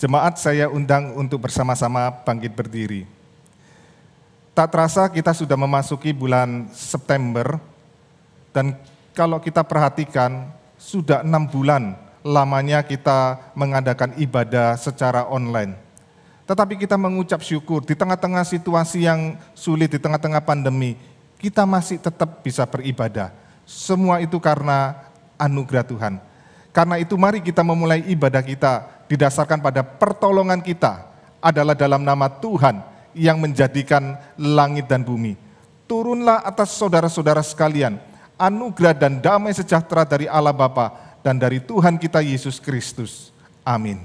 Jemaat saya undang untuk bersama-sama bangkit berdiri. Tak terasa kita sudah memasuki bulan September, dan kalau kita perhatikan sudah 6 bulan lamanya kita mengadakan ibadah secara online. Tetapi kita mengucap syukur di tengah-tengah situasi yang sulit, di tengah-tengah pandemi, kita masih tetap bisa beribadah. Semua itu karena anugerah Tuhan. Karena itu mari kita memulai ibadah kita didasarkan pada pertolongan kita adalah dalam nama Tuhan yang menjadikan langit dan bumi. Turunlah atas saudara-saudara sekalian anugerah dan damai sejahtera dari Allah Bapa dan dari Tuhan kita Yesus Kristus. Amin.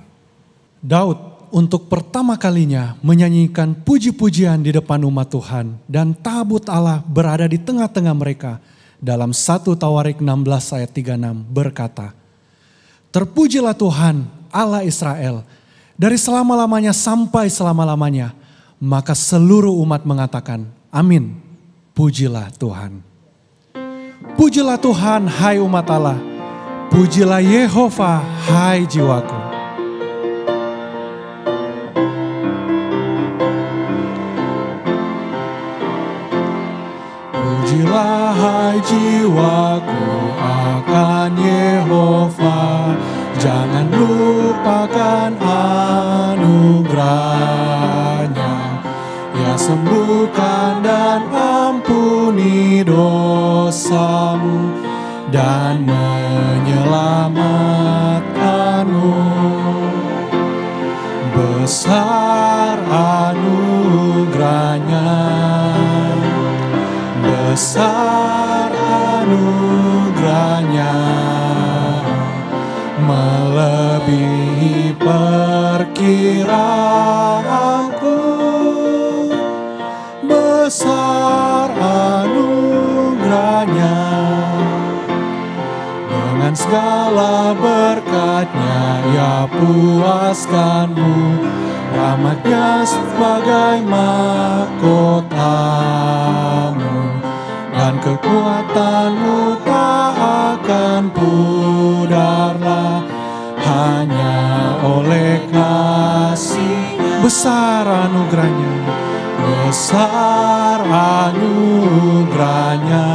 Daud untuk pertama kalinya menyanyikan puji-pujian di depan umat Tuhan dan tabut Allah berada di tengah-tengah mereka. Dalam 1 Tawarik 16 ayat 36 berkata, "Terpujilah Tuhan Allah Israel dari selama-lamanya sampai selama-lamanya." Maka seluruh umat mengatakan, "Amin." Pujilah Tuhan. Pujilah Tuhan hai umat Allah. Pujilah Yehova hai jiwaku. Pujilah hai jiwaku akan Yehova. Jangan lupakan anugerahnya. Ya sembuhkan dan ampuni dosamu dan menyelamatkanmu. Besar anugerahnya, besar anugerahnya, melebihi perkiraanku. Besar anugerahnya, dengan segala berkatnya ya puaskanmu. Rahmatnya sebagai mahkotamu, dan kekuatanmu tak akan pudarlah. Hanya oleh kasih besar anugerahnya, besar anugerahnya,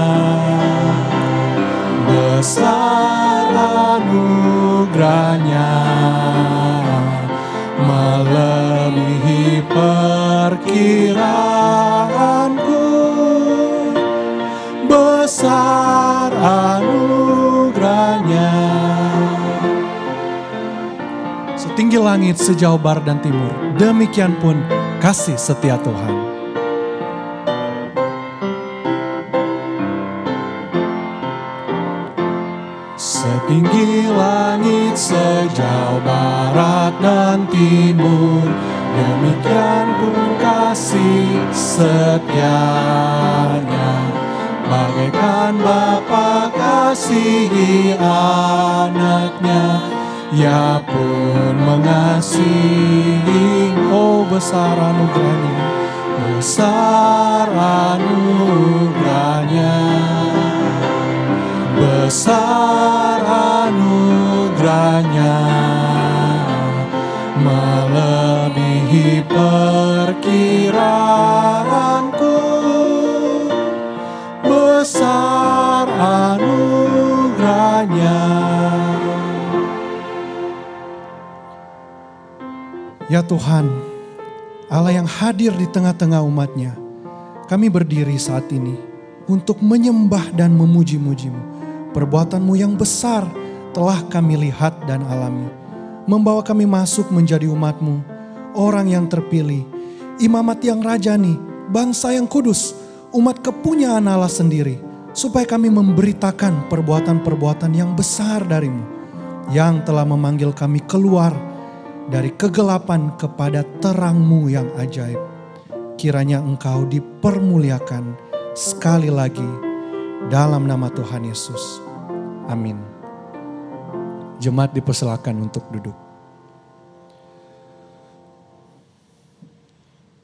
besar anugerahnya, melebihi perkiraanku. Besar anugerahnya, setinggi langit sejauh barat dan timur, demikian pun kasih setia Tuhan. Setinggi langit sejauh barat dan timur, demikian pun kasih setianya. Bagaikan Bapa kasihi anaknya, ya pun mengasihi. Oh besar anugerahnya, besar anugerahnya, besar anugerahnya, melebihi perkiraanku. Besar anugerahnya. Ya Tuhan, Allah yang hadir di tengah-tengah umat-Nya, kami berdiri saat ini untuk menyembah dan memuji-muji-Mu. Perbuatan-Mu yang besar telah kami lihat dan alami, membawa kami masuk menjadi umat-Mu, orang yang terpilih, imamat yang rajani, bangsa yang kudus, umat kepunyaan Allah sendiri, supaya kami memberitakan perbuatan-perbuatan yang besar dari-Mu, yang telah memanggil kami keluar dari kegelapan kepada terang-Mu yang ajaib. Kiranya Engkau dipermuliakan sekali lagi dalam nama Tuhan Yesus. Amin. Jemaat dipersilakan untuk duduk.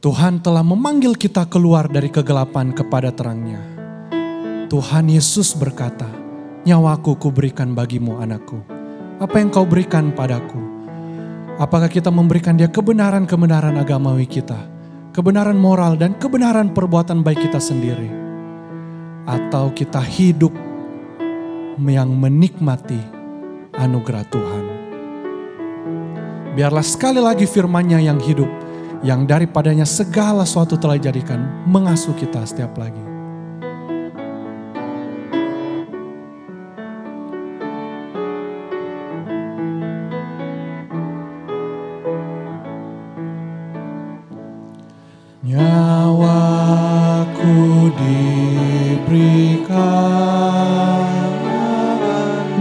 Tuhan telah memanggil kita keluar dari kegelapan kepada terang-Nya. Tuhan Yesus berkata, "Nyawaku kuberikan bagimu anakku. Apa yang kau berikan padaku? Apakah kita memberikan dia kebenaran-kebenaran agamawi kita, kebenaran moral dan kebenaran perbuatan baik kita sendiri, atau kita hidup yang menikmati anugerah Tuhan. Biarlah sekali lagi firman-Nya yang hidup, yang daripadanya segala sesuatu telah dijadikan, mengasuh kita setiap lagi. Nyawaku diberikan,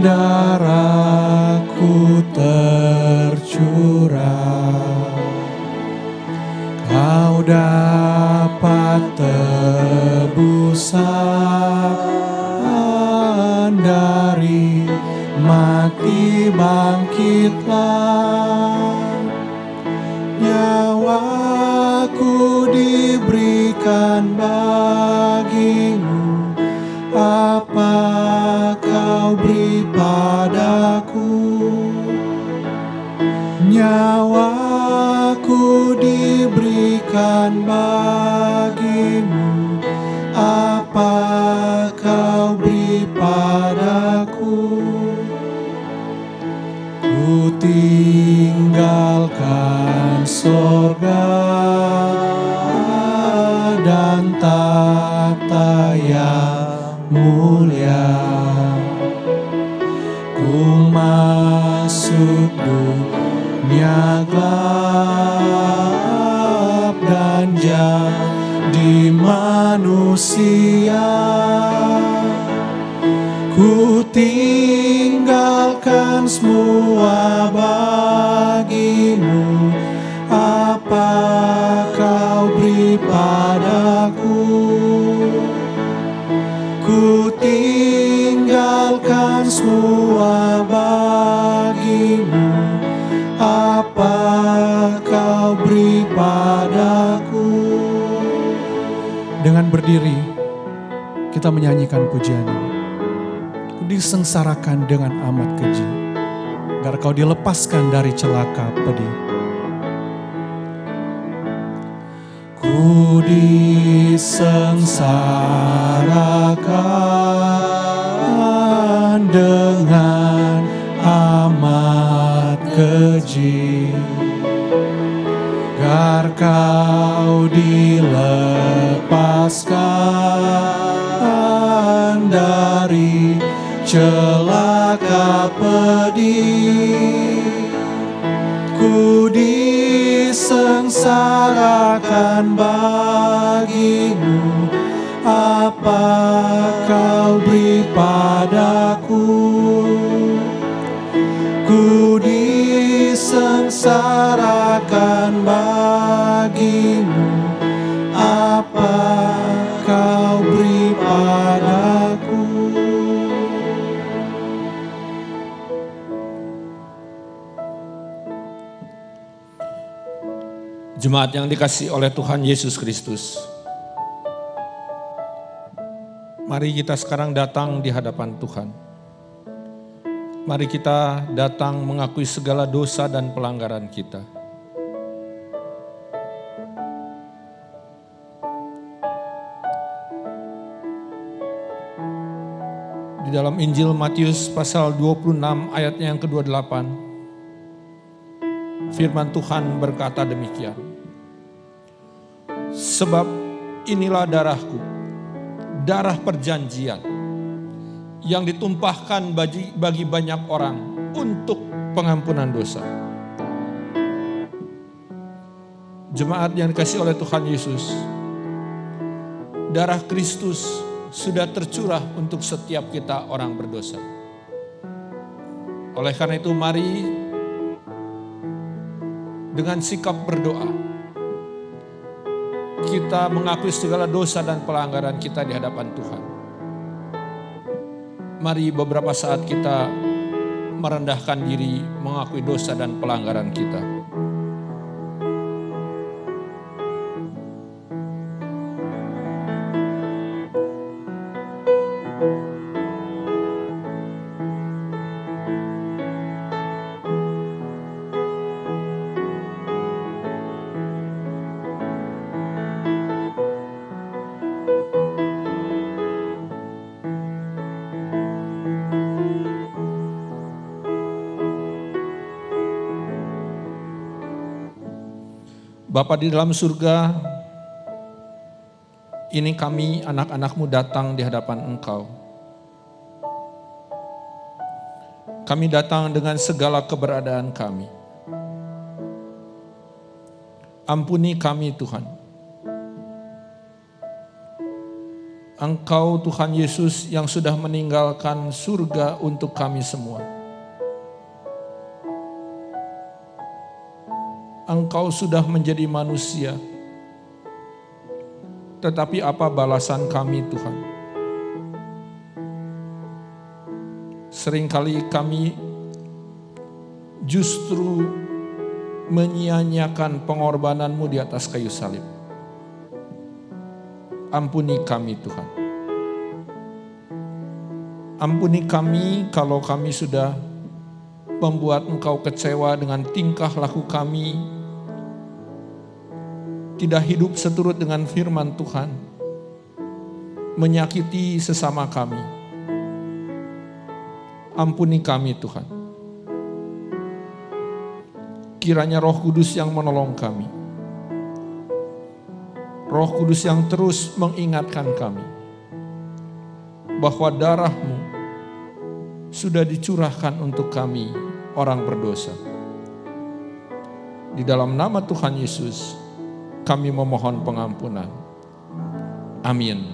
darahku tercurah, Kau dapat tebusan, dari mati bangkitlah. Nyawaku diberikan bagimu, apa Kau beri padaku? Nyawaku diberikan bagimu, apa Kau beri padaku? Ku tinggalkan sorga dan tata yang mulia, ku masuk dunia gelap dan jadi manusia. Ku tinggalkan semua bagimu, apa Kau beri padaku? Ku tinggalkan semua bagimu, apa Kau beri padaku? Dengan berdiri, kita menyanyikan pujian ini. Disengsarakan dengan amat keji, agar Kau dilepaskan dari celaka pedih. Ku disengsarakan dengan amat keji, agar Kau dilepaskan dari celaka pedih. Ku disengsarakan bagimu, apa Kau beri padaku? Ku disengsarakan bagimu, apa Kau beri padaku? Jemaat yang dikasihi oleh Tuhan Yesus Kristus, mari kita sekarang datang di hadapan Tuhan. Mari kita datang mengakui segala dosa dan pelanggaran kita. Di dalam Injil Matius pasal 26 ayatnya yang ke-28, firman Tuhan berkata demikian. Sebab inilah darahku, darah perjanjian, yang ditumpahkan bagi banyak orang untuk pengampunan dosa. Jemaat yang dikasihi oleh Tuhan Yesus, darah Kristus sudah tercurah untuk setiap kita orang berdosa. Oleh karena itu mari dengan sikap berdoa kita mengakui segala dosa dan pelanggaran kita di hadapan Tuhan. Mari beberapa saat kita merendahkan diri, mengakui dosa dan pelanggaran kita. Bapa di dalam surga, ini kami anak-anak-Mu datang di hadapan Engkau. Kami datang dengan segala keberadaan kami. Ampuni kami Tuhan. Engkau Tuhan Yesus yang sudah meninggalkan surga untuk kami semua. Engkau sudah menjadi manusia. Tetapi apa balasan kami Tuhan? Seringkali kami justru menyia-nyiakan pengorbanan-Mu di atas kayu salib. Ampuni kami Tuhan. Ampuni kami kalau kami sudah membuat Engkau kecewa dengan tingkah laku kami, tidak hidup seturut dengan firman Tuhan, menyakiti sesama kami. Ampuni kami Tuhan. Kiranya Roh Kudus yang menolong kami. Roh Kudus yang terus mengingatkan kami bahwa darah-Mu sudah dicurahkan untuk kami, orang berdosa. Di dalam nama Tuhan Yesus, kami memohon pengampunan. Amin.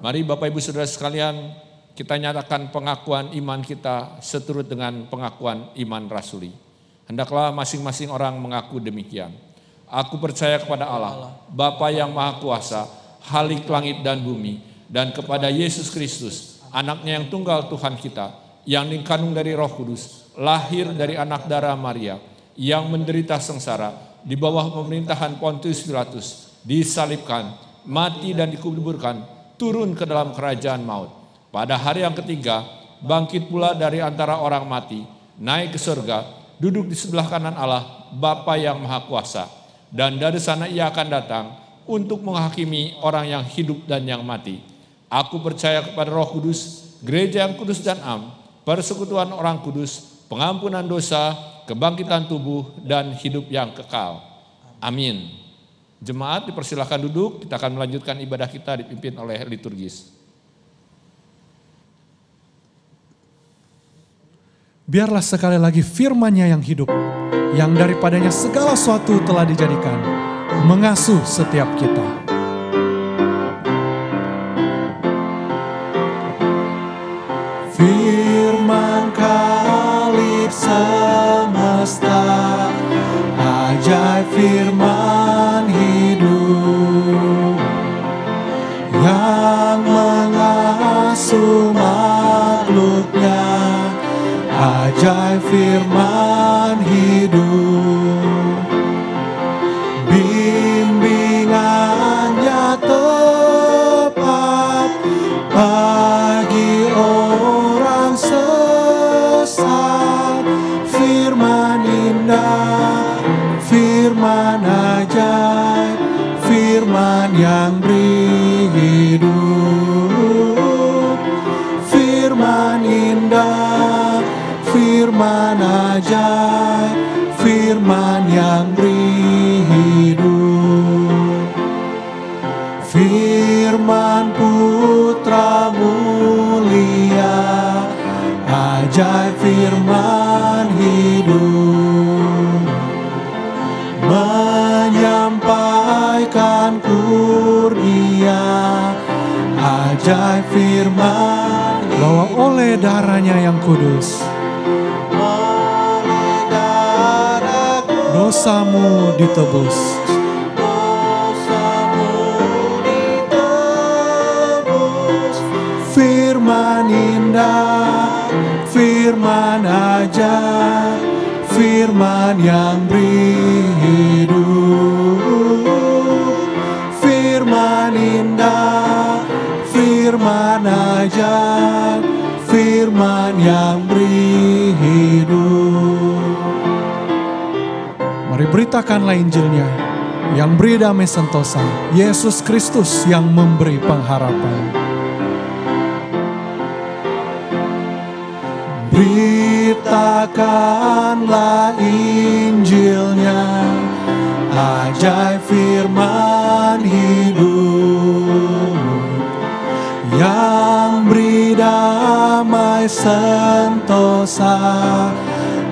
Mari Bapak Ibu Saudara sekalian, kita nyatakan pengakuan iman kita seturut dengan pengakuan iman rasuli. Hendaklah masing-masing orang mengaku demikian. Aku percaya kepada Allah, Bapa yang Maha Kuasa, Khalik langit dan bumi, dan kepada Yesus Kristus, anaknya yang tunggal Tuhan kita, yang dikandung dari Roh Kudus, lahir dari anak darah Maria, yang menderita sengsara, di bawah pemerintahan Pontius Pilatus, disalibkan, mati dan dikuburkan, turun ke dalam kerajaan maut. Pada hari yang ketiga, bangkit pula dari antara orang mati, naik ke surga, duduk di sebelah kanan Allah, Bapa yang Maha Kuasa. Dan dari sana Ia akan datang untuk menghakimi orang yang hidup dan yang mati. Aku percaya kepada Roh Kudus, gereja yang kudus dan am, persekutuan orang kudus, pengampunan dosa, kebangkitan tubuh, dan hidup yang kekal. Amin. Jemaat dipersilakan duduk, kita akan melanjutkan ibadah kita dipimpin oleh liturgis. Biarlah sekali lagi firman-Nya yang hidup, yang daripadanya segala sesuatu telah dijadikan, mengasuh setiap kita. Firman Khalik semesta, ajaib firman hidup, yang mengasuh makhluknya, ajaib firman hidup. Bimbingannya tepat bagi orang sesat. Firman indah, firman ajaib, firman yang beri hidup. Firman indah, firman ajaib, firman yang beri hidup. Firman Putra mulia, ajaib firman hidup, menyampaikan kurnia, ajaib firman hidup. Bahwa oleh darah-Nya yang kudus, dosamu ditebus. Firman indah, firman ajaib, firman yang beri hidup. Firman indah, firman ajaib, firman yang beri hidup. Mari beritakanlah Injilnya yang beri damai sentosa, Yesus Kristus yang memberi pengharapan. Beritakanlah Injilnya, ajaib firman hidup yang beri damai sentosa,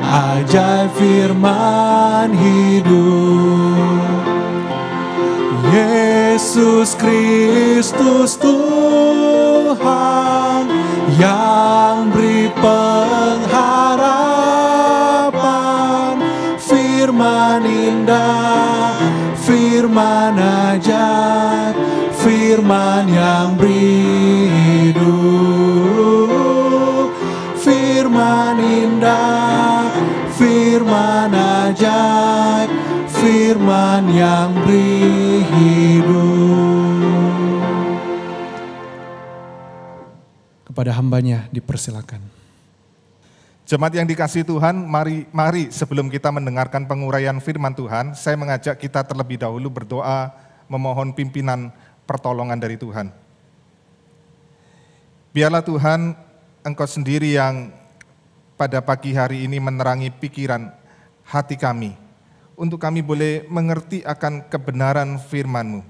ajaib firman hidup. Yesus Kristus Tuhan yang beri pengharapan, firman indah, firman ajaib, firman yang beri hidup, firman indah, firman ajaib, firman yang beri hidup. Kepada hambanya dipersilakan. Jemaat yang dikasihi Tuhan, mari sebelum kita mendengarkan penguraian firman Tuhan, saya mengajak kita terlebih dahulu berdoa memohon pimpinan pertolongan dari Tuhan. Biarlah Tuhan, Engkau sendiri yang pada pagi hari ini menerangi pikiran hati kami, untuk kami boleh mengerti akan kebenaran firman-Mu.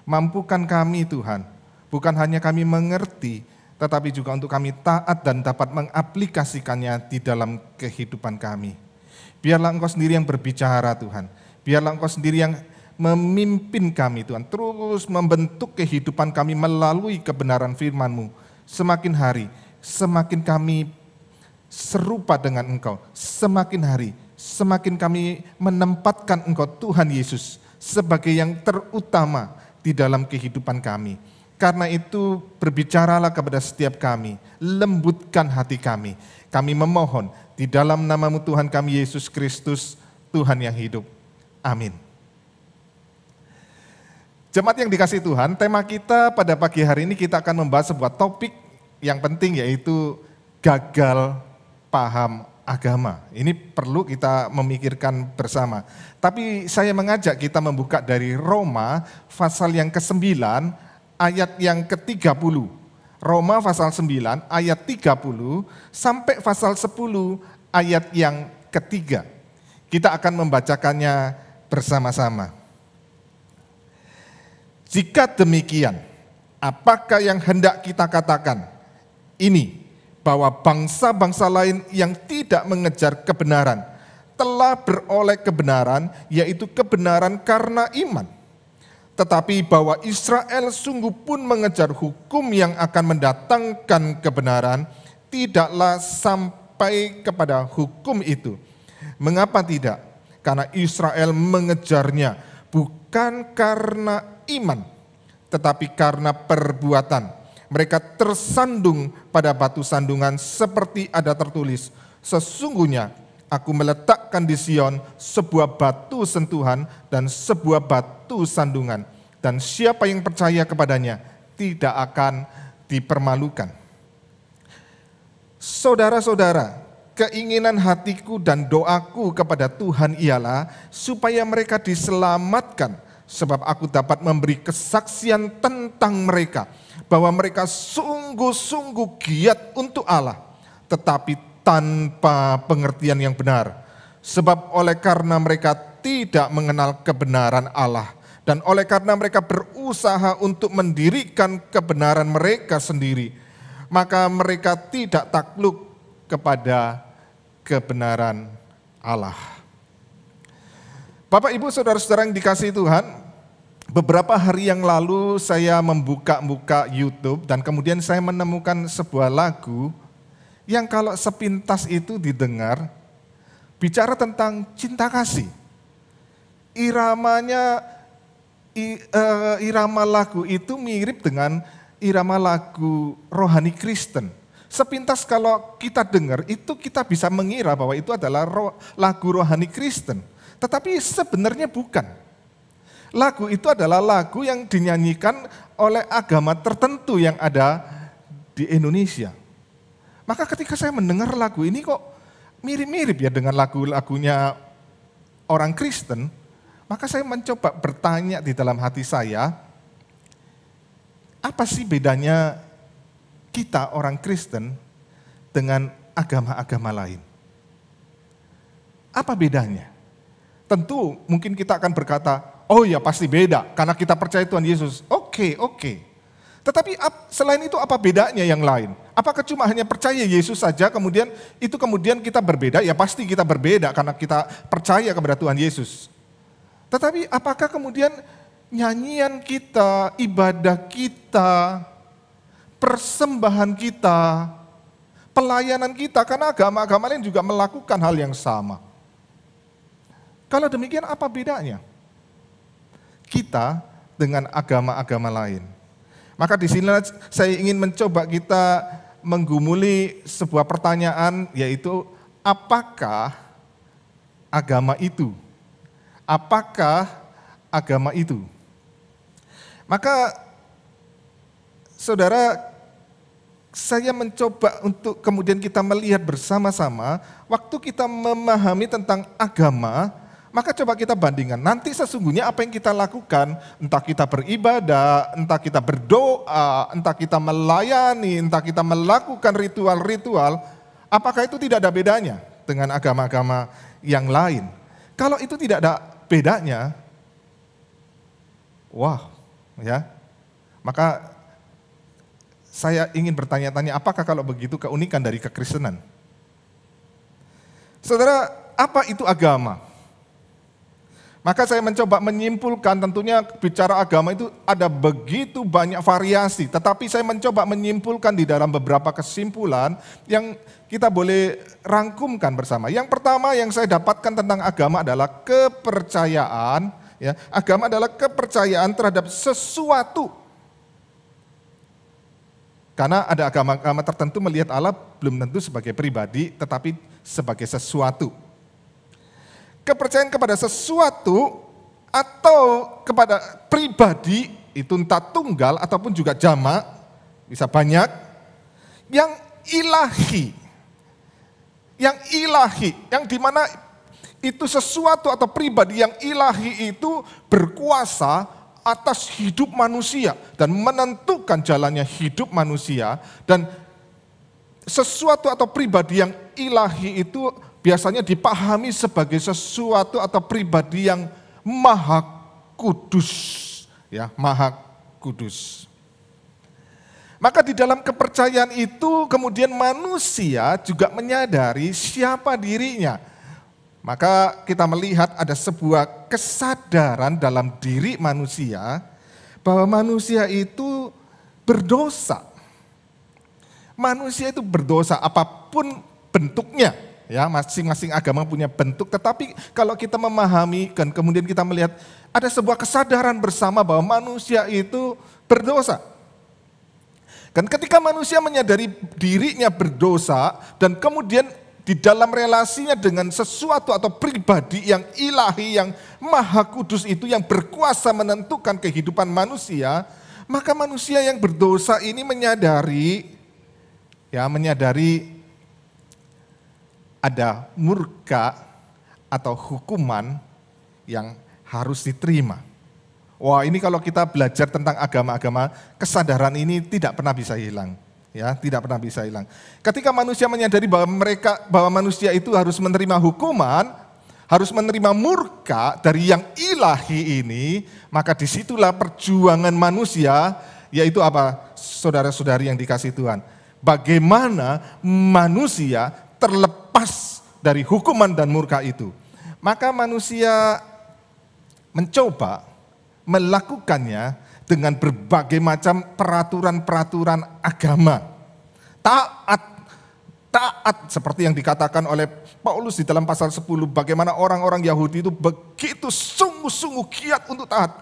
Mampukan kami Tuhan, bukan hanya kami mengerti, tetapi juga untuk kami taat dan dapat mengaplikasikannya di dalam kehidupan kami. Biarlah Engkau sendiri yang berbicara Tuhan, biarlah Engkau sendiri yang memimpin kami Tuhan, terus membentuk kehidupan kami melalui kebenaran firman-Mu. Semakin hari, semakin kami serupa dengan Engkau, semakin hari, semakin kami menempatkan Engkau Tuhan Yesus sebagai yang terutama di dalam kehidupan kami. Karena itu berbicaralah kepada setiap kami, lembutkan hati kami. Kami memohon di dalam nama-Mu Tuhan kami Yesus Kristus, Tuhan yang hidup. Amin. Jemaat yang dikasihi Tuhan, tema kita pada pagi hari ini kita akan membahas sebuah topik yang penting, yaitu gagal paham agama. Ini perlu kita memikirkan bersama. Tapi saya mengajak kita membuka dari Roma pasal yang ke-9 ayat yang ke-30. Roma pasal 9 ayat 30 sampai pasal 10 ayat yang ketiga. Kita akan membacakannya bersama-sama. Jika demikian, apakah yang hendak kita katakan? Ini, bahwa bangsa-bangsa lain yang tidak mengejar kebenaran telah beroleh kebenaran, yaitu kebenaran karena iman. Tetapi bahwa Israel sungguh pun mengejar hukum yang akan mendatangkan kebenaran, tidaklah sampai kepada hukum itu. Mengapa tidak? Karena Israel mengejarnya bukan karena iman, tetapi karena perbuatan. Mereka tersandung pada batu sandungan seperti ada tertulis, sesungguhnya aku meletakkan di Sion sebuah batu sentuhan dan sebuah batu sandungan, dan siapa yang percaya kepadanya tidak akan dipermalukan. Saudara-saudara, keinginan hatiku dan doaku kepada Tuhan ialah supaya mereka diselamatkan, sebab aku dapat memberi kesaksian tentang mereka, bahwa mereka sungguh-sungguh giat untuk Allah, tetapi tanpa pengertian yang benar. Sebab oleh karena mereka tidak mengenal kebenaran Allah, dan oleh karena mereka berusaha untuk mendirikan kebenaran mereka sendiri, maka mereka tidak takluk kepada kebenaran Allah. Bapak, Ibu, saudara-saudara yang dikasihi Tuhan, beberapa hari yang lalu saya membuka YouTube dan kemudian saya menemukan sebuah lagu yang kalau sepintas itu didengar, bicara tentang cinta kasih. Irama lagu itu mirip dengan irama lagu rohani Kristen. Sepintas kalau kita dengar, itu kita bisa mengira bahwa itu adalah lagu rohani Kristen. Tetapi sebenarnya bukan. Lagu itu adalah lagu yang dinyanyikan oleh agama tertentu yang ada di Indonesia. Maka ketika saya mendengar lagu ini kok mirip-mirip ya dengan lagu-lagunya orang Kristen, maka saya mencoba bertanya di dalam hati saya, apa sih bedanya kita orang Kristen dengan agama-agama lain? Apa bedanya? tentu mungkin kita akan berkata, oh ya pasti beda karena kita percaya Tuhan Yesus. Oke. Tetapi selain itu apa bedanya yang lain? Apakah cuma hanya percaya Yesus saja kemudian kita berbeda? Ya pasti kita berbeda karena kita percaya kepada Tuhan Yesus. Tetapi apakah kemudian nyanyian kita, ibadah kita, persembahan kita, pelayanan kita, karena agama-agama lain juga melakukan hal yang sama. Kalau demikian apa bedanya kita dengan agama-agama lain? Maka di sini saya ingin mencoba kita menggumuli sebuah pertanyaan, yaitu apakah agama itu? Apakah agama itu? Maka saudara, saya mencoba untuk kemudian kita melihat bersama-sama, waktu kita memahami tentang agama, maka coba kita bandingkan, nanti sesungguhnya apa yang kita lakukan, entah kita beribadah, entah kita berdoa, entah kita melayani, entah kita melakukan ritual-ritual, apakah itu tidak ada bedanya dengan agama-agama yang lain? Kalau itu tidak ada bedanya, wah, ya, maka saya ingin bertanya-tanya, apakah kalau begitu keunikan dari kekristenan? Saudara, apa itu agama? Maka saya mencoba menyimpulkan, tentunya bicara agama itu ada begitu banyak variasi, tetapi saya mencoba menyimpulkan di dalam beberapa kesimpulan yang kita boleh rangkumkan bersama. Yang pertama yang saya dapatkan tentang agama adalah kepercayaan. Ya, agama adalah kepercayaan terhadap sesuatu. Karena ada agama-agama tertentu melihat Allah belum tentu sebagai pribadi, tetapi sebagai sesuatu. Kepercayaan kepada sesuatu atau kepada pribadi, itu entah tunggal ataupun juga jamak, bisa banyak, yang ilahi. Yang dimana itu sesuatu atau pribadi yang ilahi itu berkuasa atas hidup manusia dan menentukan jalannya hidup manusia. Dan sesuatu atau pribadi yang ilahi itu biasanya dipahami sebagai sesuatu atau pribadi yang maha kudus, ya, maha kudus. Maka di dalam kepercayaan itu kemudian manusia juga menyadari siapa dirinya. Maka kita melihat ada sebuah kesadaran dalam diri manusia bahwa manusia itu berdosa. Manusia itu berdosa apapun bentuknya. Ya, masing-masing agama punya bentuk, tetapi kalau kita memahami dan kemudian kita melihat ada sebuah kesadaran bersama bahwa manusia itu berdosa. Dan ketika manusia menyadari dirinya berdosa dan kemudian di dalam relasinya dengan sesuatu atau pribadi yang ilahi, yang maha kudus itu yang berkuasa menentukan kehidupan manusia, maka manusia yang berdosa ini menyadari ada murka atau hukuman yang harus diterima. Wah, ini kalau kita belajar tentang agama-agama, kesadaran ini tidak pernah bisa hilang. Ya, tidak pernah bisa hilang. Ketika manusia menyadari bahwa manusia itu harus menerima hukuman, harus menerima murka dari yang ilahi ini, maka disitulah perjuangan manusia, yaitu apa? Saudara-saudari yang dikasihi Tuhan. Bagaimana manusia terlepas dari hukuman dan murka itu. Maka manusia mencoba melakukannya dengan berbagai macam peraturan-peraturan agama. Taat seperti yang dikatakan oleh Paulus di dalam pasal 10, bagaimana orang-orang Yahudi itu begitu sungguh-sungguh giat untuk taat,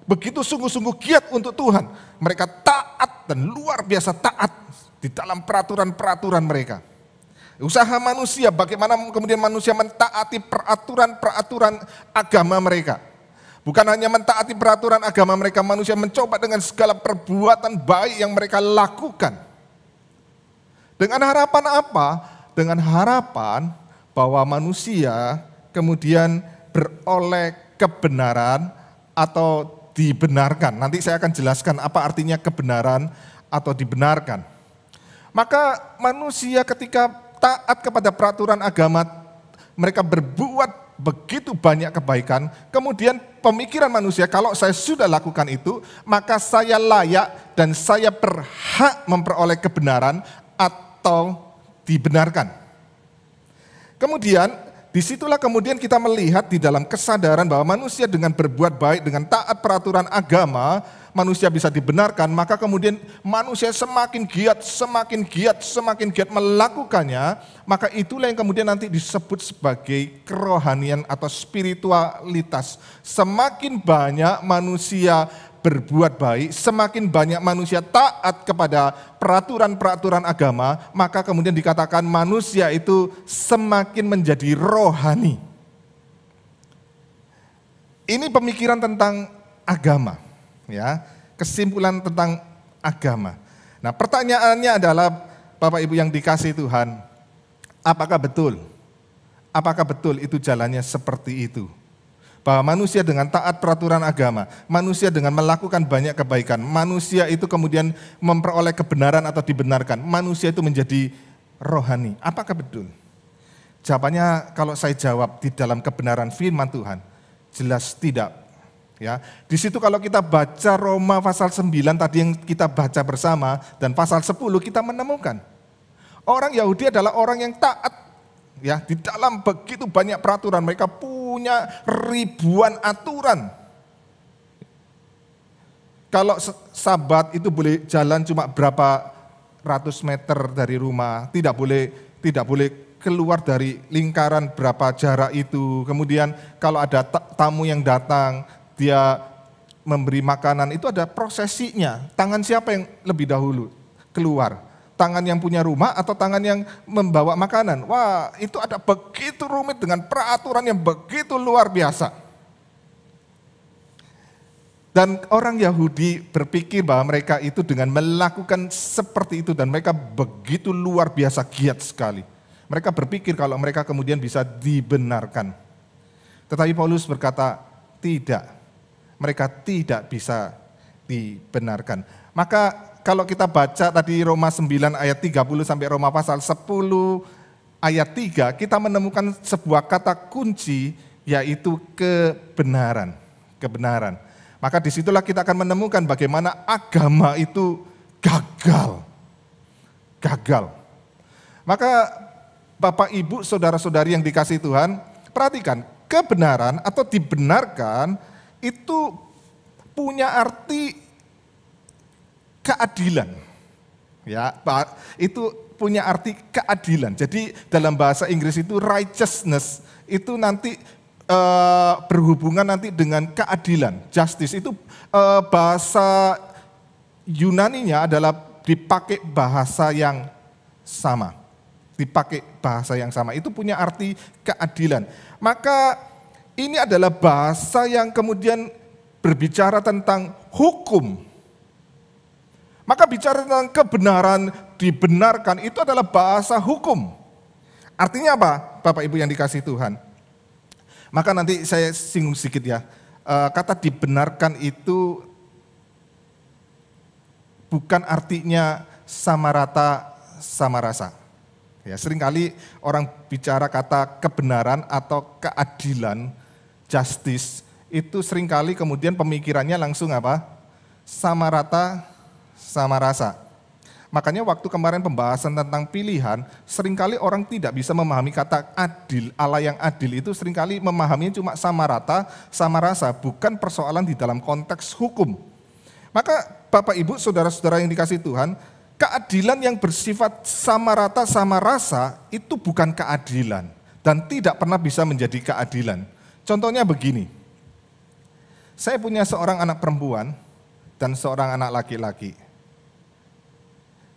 begitu sungguh-sungguh giat untuk Tuhan. Mereka taat dan luar biasa taat di dalam peraturan-peraturan mereka. Usaha manusia, bagaimana kemudian manusia mentaati peraturan-peraturan agama mereka. Bukan hanya mentaati peraturan agama mereka, manusia mencoba dengan segala perbuatan baik yang mereka lakukan. Dengan harapan apa? Dengan harapan bahwa manusia kemudian beroleh kebenaran atau dibenarkan. Nanti saya akan jelaskan apa artinya kebenaran atau dibenarkan. Maka manusia ketika taat kepada peraturan agama, mereka berbuat begitu banyak kebaikan, kemudian pemikiran manusia, kalau saya sudah lakukan itu, maka saya layak dan saya berhak memperoleh kebenaran atau dibenarkan. Kemudian, disitulah kemudian kita melihat di dalam kesadaran bahwa manusia dengan berbuat baik, dengan taat peraturan agama, manusia bisa dibenarkan, maka kemudian manusia semakin giat melakukannya, maka itulah yang kemudian nanti disebut sebagai kerohanian atau spiritualitas. Semakin banyak manusia berbuat baik, semakin banyak manusia taat kepada peraturan-peraturan agama, maka kemudian dikatakan manusia itu semakin menjadi rohani. Ini pemikiran tentang agama. Ya, kesimpulan tentang agama. Nah, pertanyaannya adalah, Bapak Ibu yang dikasihi Tuhan, apakah betul itu jalannya seperti itu? Bahwa manusia dengan taat peraturan agama, manusia dengan melakukan banyak kebaikan, manusia itu kemudian memperoleh kebenaran atau dibenarkan, manusia itu menjadi rohani. Apakah betul? Jawabannya kalau saya jawab di dalam kebenaran firman Tuhan, jelas tidak. Ya, di situ kalau kita baca Roma pasal 9 tadi yang kita baca bersama dan pasal 10 kita menemukan orang Yahudi adalah orang yang taat. Ya, di dalam begitu banyak peraturan, mereka punya ribuan aturan. Kalau Sabat itu boleh jalan cuma berapa ratus meter dari rumah, tidak boleh keluar dari lingkaran berapa jarak itu. Kemudian kalau ada tamu yang datang, dia memberi makanan, itu ada prosesinya. Tangan siapa yang lebih dahulu keluar? Tangan yang punya rumah atau tangan yang membawa makanan? Wah, itu ada begitu rumit dengan peraturan yang begitu luar biasa. Dan orang Yahudi berpikir bahwa mereka itu dengan melakukan seperti itu dan mereka begitu luar biasa giat sekali. Mereka berpikir kalau mereka kemudian bisa dibenarkan. Tetapi Paulus berkata, tidak. Mereka tidak bisa dibenarkan. Maka kalau kita baca tadi Roma 9 ayat 30 sampai Roma pasal 10 ayat 3, kita menemukan sebuah kata kunci, yaitu kebenaran. Kebenaran. Maka disitulah kita akan menemukan bagaimana agama itu gagal. Gagal. Maka Bapak, Ibu, saudara-saudari yang dikasihi Tuhan, perhatikan, kebenaran atau dibenarkan itu punya arti keadilan. Ya, itu punya arti keadilan. Jadi dalam bahasa Inggris itu righteousness itu nanti berhubungan nanti dengan keadilan. Justice itu bahasa Yunaninya adalah dipakai bahasa yang sama. Dipakai bahasa yang sama. Itu punya arti keadilan. Maka ini adalah bahasa yang kemudian berbicara tentang hukum. Maka bicara tentang kebenaran, dibenarkan, itu adalah bahasa hukum. Artinya apa, Bapak Ibu yang dikasihi Tuhan? Maka nanti saya singgung sedikit ya. Kata dibenarkan itu bukan artinya sama rata, sama rasa. Ya, seringkali orang bicara kata kebenaran atau keadilan, justice, itu seringkali kemudian pemikirannya langsung apa? Sama rata, sama rasa. Makanya waktu kemarin pembahasan tentang pilihan, seringkali orang tidak bisa memahami kata adil. Allah yang adil itu seringkali memahaminya cuma sama rata, sama rasa, bukan persoalan di dalam konteks hukum. Maka Bapak Ibu, saudara-saudara yang dikasihi Tuhan, keadilan yang bersifat sama rata, sama rasa itu bukan keadilan dan tidak pernah bisa menjadi keadilan. Contohnya begini, saya punya seorang anak perempuan dan seorang anak laki-laki.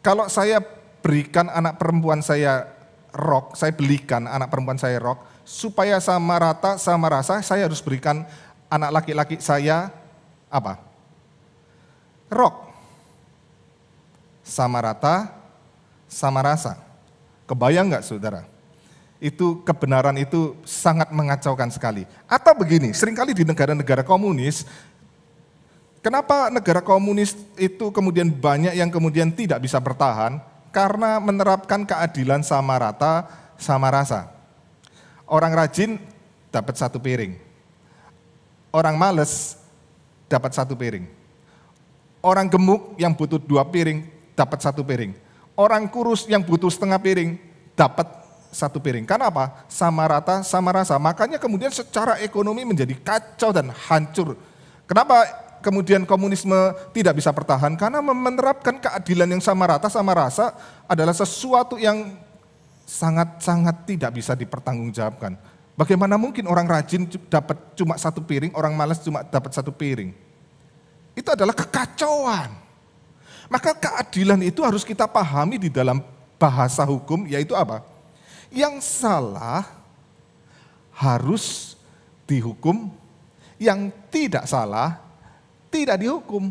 Kalau saya berikan anak perempuan saya rok, saya belikan anak perempuan saya rok, supaya sama rata, sama rasa, saya harus berikan anak laki-laki saya apa? Rok. Sama rata, sama rasa. Kebayang nggak saudara? Itu kebenaran itu sangat mengacaukan sekali. Atau begini, seringkali di negara-negara komunis, kenapa negara komunis itu kemudian banyak yang kemudian tidak bisa bertahan? Karena menerapkan keadilan sama rata, sama rasa. Orang rajin dapat 1 piring. Orang males dapat 1 piring. Orang gemuk yang butuh 2 piring dapat 1 piring. Orang kurus yang butuh setengah piring dapat 1 piring. Karena apa? Sama rata, sama rasa. Makanya kemudian secara ekonomi menjadi kacau dan hancur. Kenapa kemudian komunisme tidak bisa bertahan? Karena menerapkan keadilan yang sama rata, sama rasa adalah sesuatu yang sangat-sangat tidak bisa dipertanggungjawabkan. Bagaimana mungkin orang rajin dapat cuma 1 piring, orang malas cuma dapat 1 piring? Itu adalah kekacauan. Maka keadilan itu harus kita pahami di dalam bahasa hukum, yaitu apa? Yang salah harus dihukum, yang tidak salah tidak dihukum.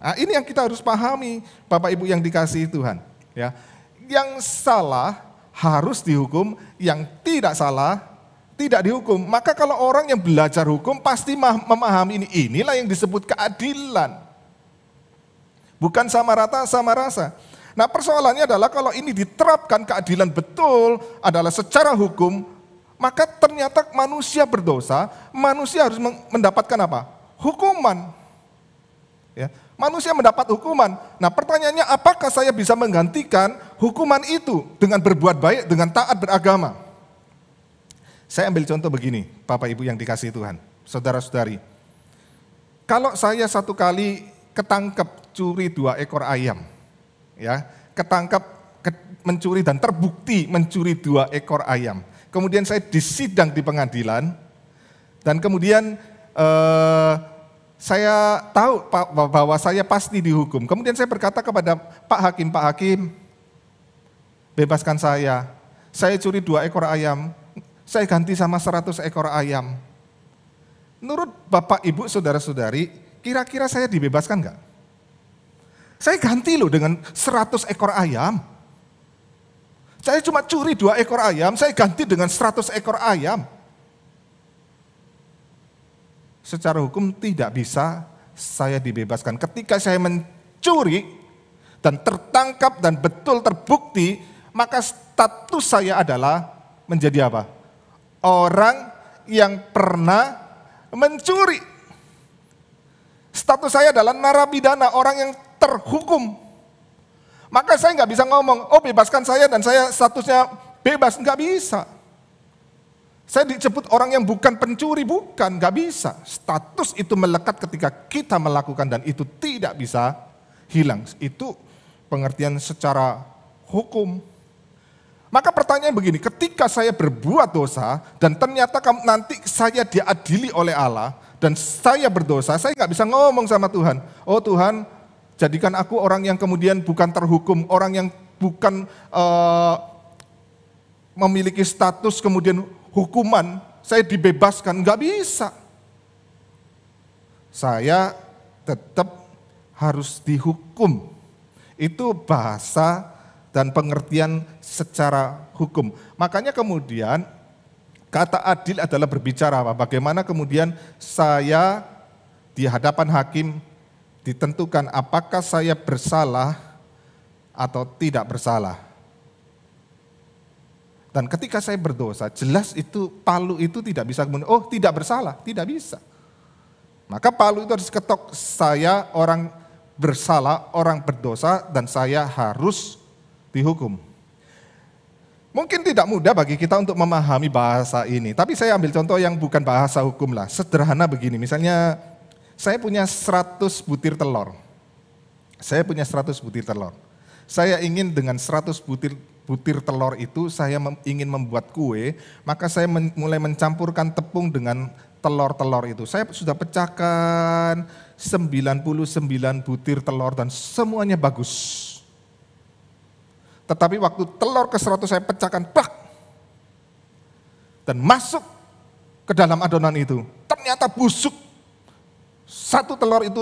Nah, ini yang kita harus pahami, Bapak Ibu yang dikasihi Tuhan. Ya, yang salah harus dihukum, yang tidak salah tidak dihukum. Maka kalau orang yang belajar hukum pasti memahami ini. Inilah yang disebut keadilan. Bukan sama rata, sama rasa. Nah, persoalannya adalah kalau ini diterapkan keadilan betul adalah secara hukum, maka ternyata manusia berdosa, manusia harus mendapatkan apa? Hukuman. Ya, manusia mendapat hukuman. Nah, pertanyaannya apakah saya bisa menggantikan hukuman itu dengan berbuat baik, dengan taat beragama? Saya ambil contoh begini, Bapak Ibu yang dikasihi Tuhan, saudara-saudari. Kalau saya 1 kali ketangkep curi 2 ekor ayam, ya, ketangkep mencuri dan terbukti mencuri 2 ekor ayam. Kemudian saya disidang di pengadilan, dan kemudian saya tahu bahwa saya pasti dihukum. Kemudian saya berkata kepada Pak Hakim, bebaskan saya curi 2 ekor ayam, saya ganti sama 100 ekor ayam. Menurut Bapak, Ibu, saudara-saudari, kira-kira saya dibebaskan enggak? Saya ganti loh dengan 100 ekor ayam. Saya cuma curi 2 ekor ayam, saya ganti dengan 100 ekor ayam. Secara hukum tidak bisa saya dibebaskan. Ketika saya mencuri dan tertangkap dan betul terbukti, maka status saya adalah menjadi apa? Orang yang pernah mencuri. Status saya adalah narapidana, orang yang terhukum. Maka saya nggak bisa ngomong, oh bebaskan saya dan saya statusnya bebas, nggak bisa. Saya disebut orang yang bukan pencuri, bukan, nggak bisa. Status itu melekat ketika kita melakukan dan itu tidak bisa hilang. Itu pengertian secara hukum. Maka pertanyaan begini, ketika saya berbuat dosa dan ternyata nanti saya diadili oleh Allah dan saya berdosa, saya nggak bisa ngomong sama Tuhan, oh Tuhan jadikan aku orang yang kemudian bukan terhukum, orang yang bukan memiliki status kemudian hukuman, saya dibebaskan, nggak bisa. Saya tetap harus dihukum. Itu bahasa dan pengertian secara hukum. Makanya kemudian kata adil adalah berbicara apa? Bagaimana kemudian saya di hadapan hakim ditentukan apakah saya bersalah atau tidak bersalah. Dan ketika saya berdosa, jelas itu palu itu tidak bisa kemudian, oh tidak bersalah, tidak bisa. Maka palu itu harus ketok, saya orang bersalah, orang berdosa dan saya harus dihukum. Mungkin tidak mudah bagi kita untuk memahami bahasa ini, tapi saya ambil contoh yang bukan bahasa hukum lah. Sederhana begini, misalnya saya punya 100 butir telur. Saya punya 100 butir telur. Saya ingin dengan 100 butir telur itu saya ingin membuat kue, maka saya mulai mencampurkan tepung dengan telur-telur itu. Saya sudah pecahkan 99 butir telur dan semuanya bagus. Tetapi waktu telur ke-100 saya pecahkan, plak, dan masuk ke dalam adonan itu, ternyata busuk. Satu telur itu,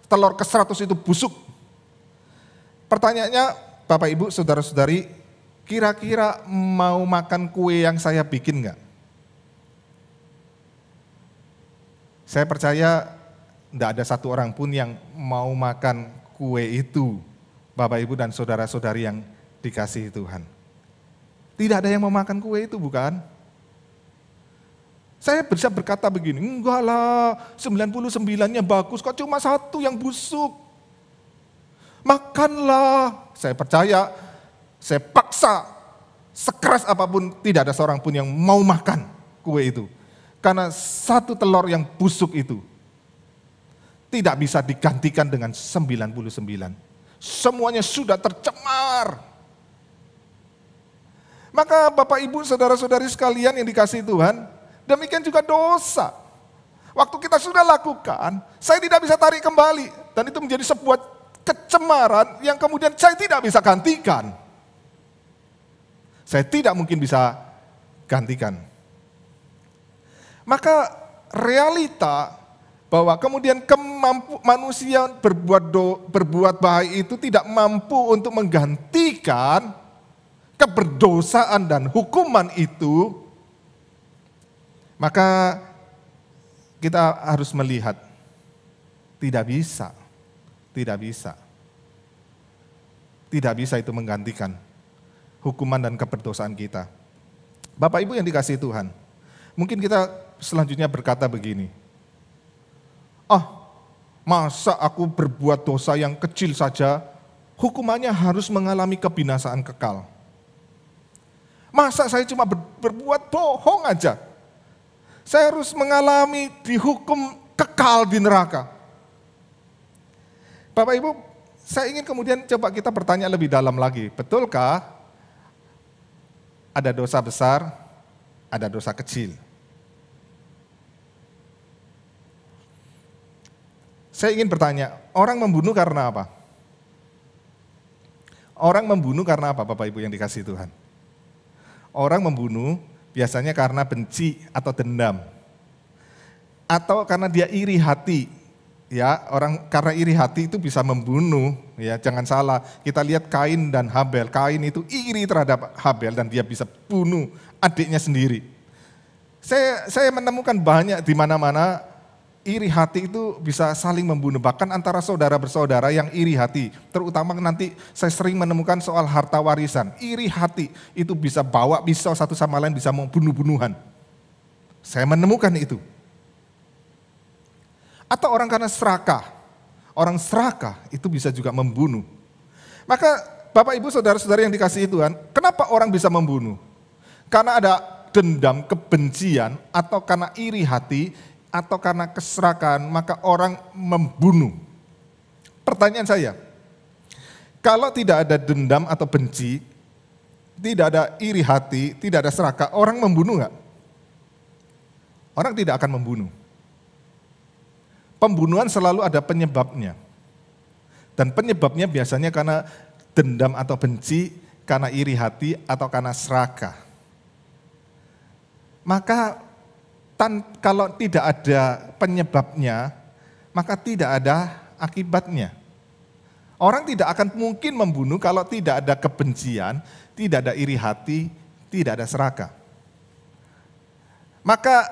telur ke-100 itu busuk. Pertanyaannya, Bapak Ibu, saudara-saudari, kira-kira mau makan kue yang saya bikin enggak? Saya percaya enggak ada satu orang pun yang mau makan kue itu, Bapak Ibu dan saudara-saudari yang dikasihi Tuhan. Tidak ada yang mau makan kue itu, bukan? Saya bisa berkata begini, enggak lah 99-nya bagus, kok cuma satu yang busuk. Makanlah, saya percaya, saya paksa, sekeras apapun tidak ada seorang pun yang mau makan kue itu. Karena satu telur yang busuk itu tidak bisa digantikan dengan 99. Semuanya sudah tercemar. Maka Bapak Ibu, saudara-saudari sekalian yang dikasihi Tuhan, demikian juga dosa. Waktu kita sudah lakukan, saya tidak bisa tarik kembali. Dan itu menjadi sebuah kecemaran yang kemudian saya tidak bisa gantikan. Saya tidak mungkin bisa gantikan. Maka realita bahwa kemudian manusia berbuat baik itu tidak mampu untuk menggantikan keberdosaan dan hukuman itu, maka kita harus melihat tidak bisa itu menggantikan hukuman dan keberdosaan kita. Bapak Ibu yang dikasihi Tuhan, mungkin kita selanjutnya berkata begini, masa aku berbuat dosa yang kecil saja, hukumannya harus mengalami kebinasaan kekal. Masa saya cuma berbuat bohong aja, saya harus mengalami dihukum kekal di neraka. Bapak Ibu, saya ingin kemudian coba kita bertanya lebih dalam lagi, betulkah ada dosa besar, ada dosa kecil? Saya ingin bertanya, orang membunuh karena apa? Orang membunuh karena apa, Bapak Ibu yang dikasihi Tuhan? Orang membunuh biasanya karena benci atau dendam. Atau karena dia iri hati. Ya, orang karena iri hati itu bisa membunuh, ya, jangan salah. Kita lihat Kain dan Habel. Kain itu iri terhadap Habel dan dia bisa bunuh adiknya sendiri. Saya menemukan banyak di mana-mana iri hati itu bisa saling membunuh, bahkan antara saudara bersaudara yang iri hati. Terutama nanti saya sering menemukan soal harta warisan. Iri hati itu bisa bawa pisau satu sama lain, bisa mau bunuh-bunuhan. Saya menemukan itu. Atau orang karena serakah. Orang serakah itu bisa juga membunuh. Maka Bapak Ibu saudara-saudara yang dikasihi Tuhan, kenapa orang bisa membunuh? Karena ada dendam, kebencian, atau karena iri hati, atau karena keserakahan, maka orang membunuh. Pertanyaan saya, kalau tidak ada dendam atau benci, tidak ada iri hati, tidak ada serakah, orang membunuh nggak? Orang tidak akan membunuh. Pembunuhan selalu ada penyebabnya. Dan penyebabnya biasanya karena dendam atau benci, karena iri hati, atau karena serakah. Maka kalau tidak ada penyebabnya, maka tidak ada akibatnya. Orang tidak akan mungkin membunuh kalau tidak ada kebencian, tidak ada iri hati, tidak ada serakah. Maka